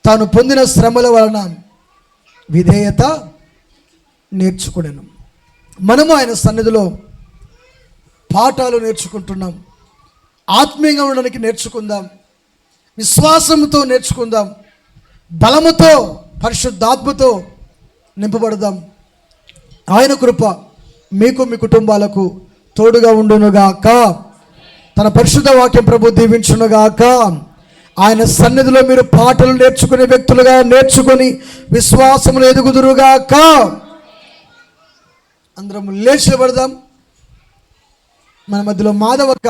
తాను పొందిన శ్రమల వలన విధేయత నేర్చుకున్నాను. మనము ఆయన సన్నిధిలో పాఠాలు నేర్చుకుంటున్నాం. ఆత్మీయంగా ఉండడానికి నేర్చుకుందాం, విశ్వాసంతో నేర్చుకుందాం, బలముతో పరిశుద్ధాత్మతో నింపబడదాం. ఆయన కృప మీకు మీ కుటుంబాలకు తోడుగా ఉండునుగాక. తన పరిశుద్ధ వాక్యం ప్రభు దీవించునుగాక. ఆయన సన్నిధిలో మీరు పాటలు నేర్చుకునే వ్యక్తులుగా నేర్చుకొని విశ్వాసములు ఎదుగుదురుగాక. అందరం లేచి పడదాం. మన మధ్యలో మాధవక్క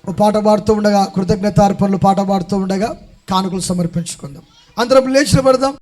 ఓ పాట పాడుతూ ఉండగా, కృతజ్ఞతార్పణలు పాట పాడుతూ ఉండగా కానుకలు సమర్పించుకుందాం. అందరం లేచి పడదాం.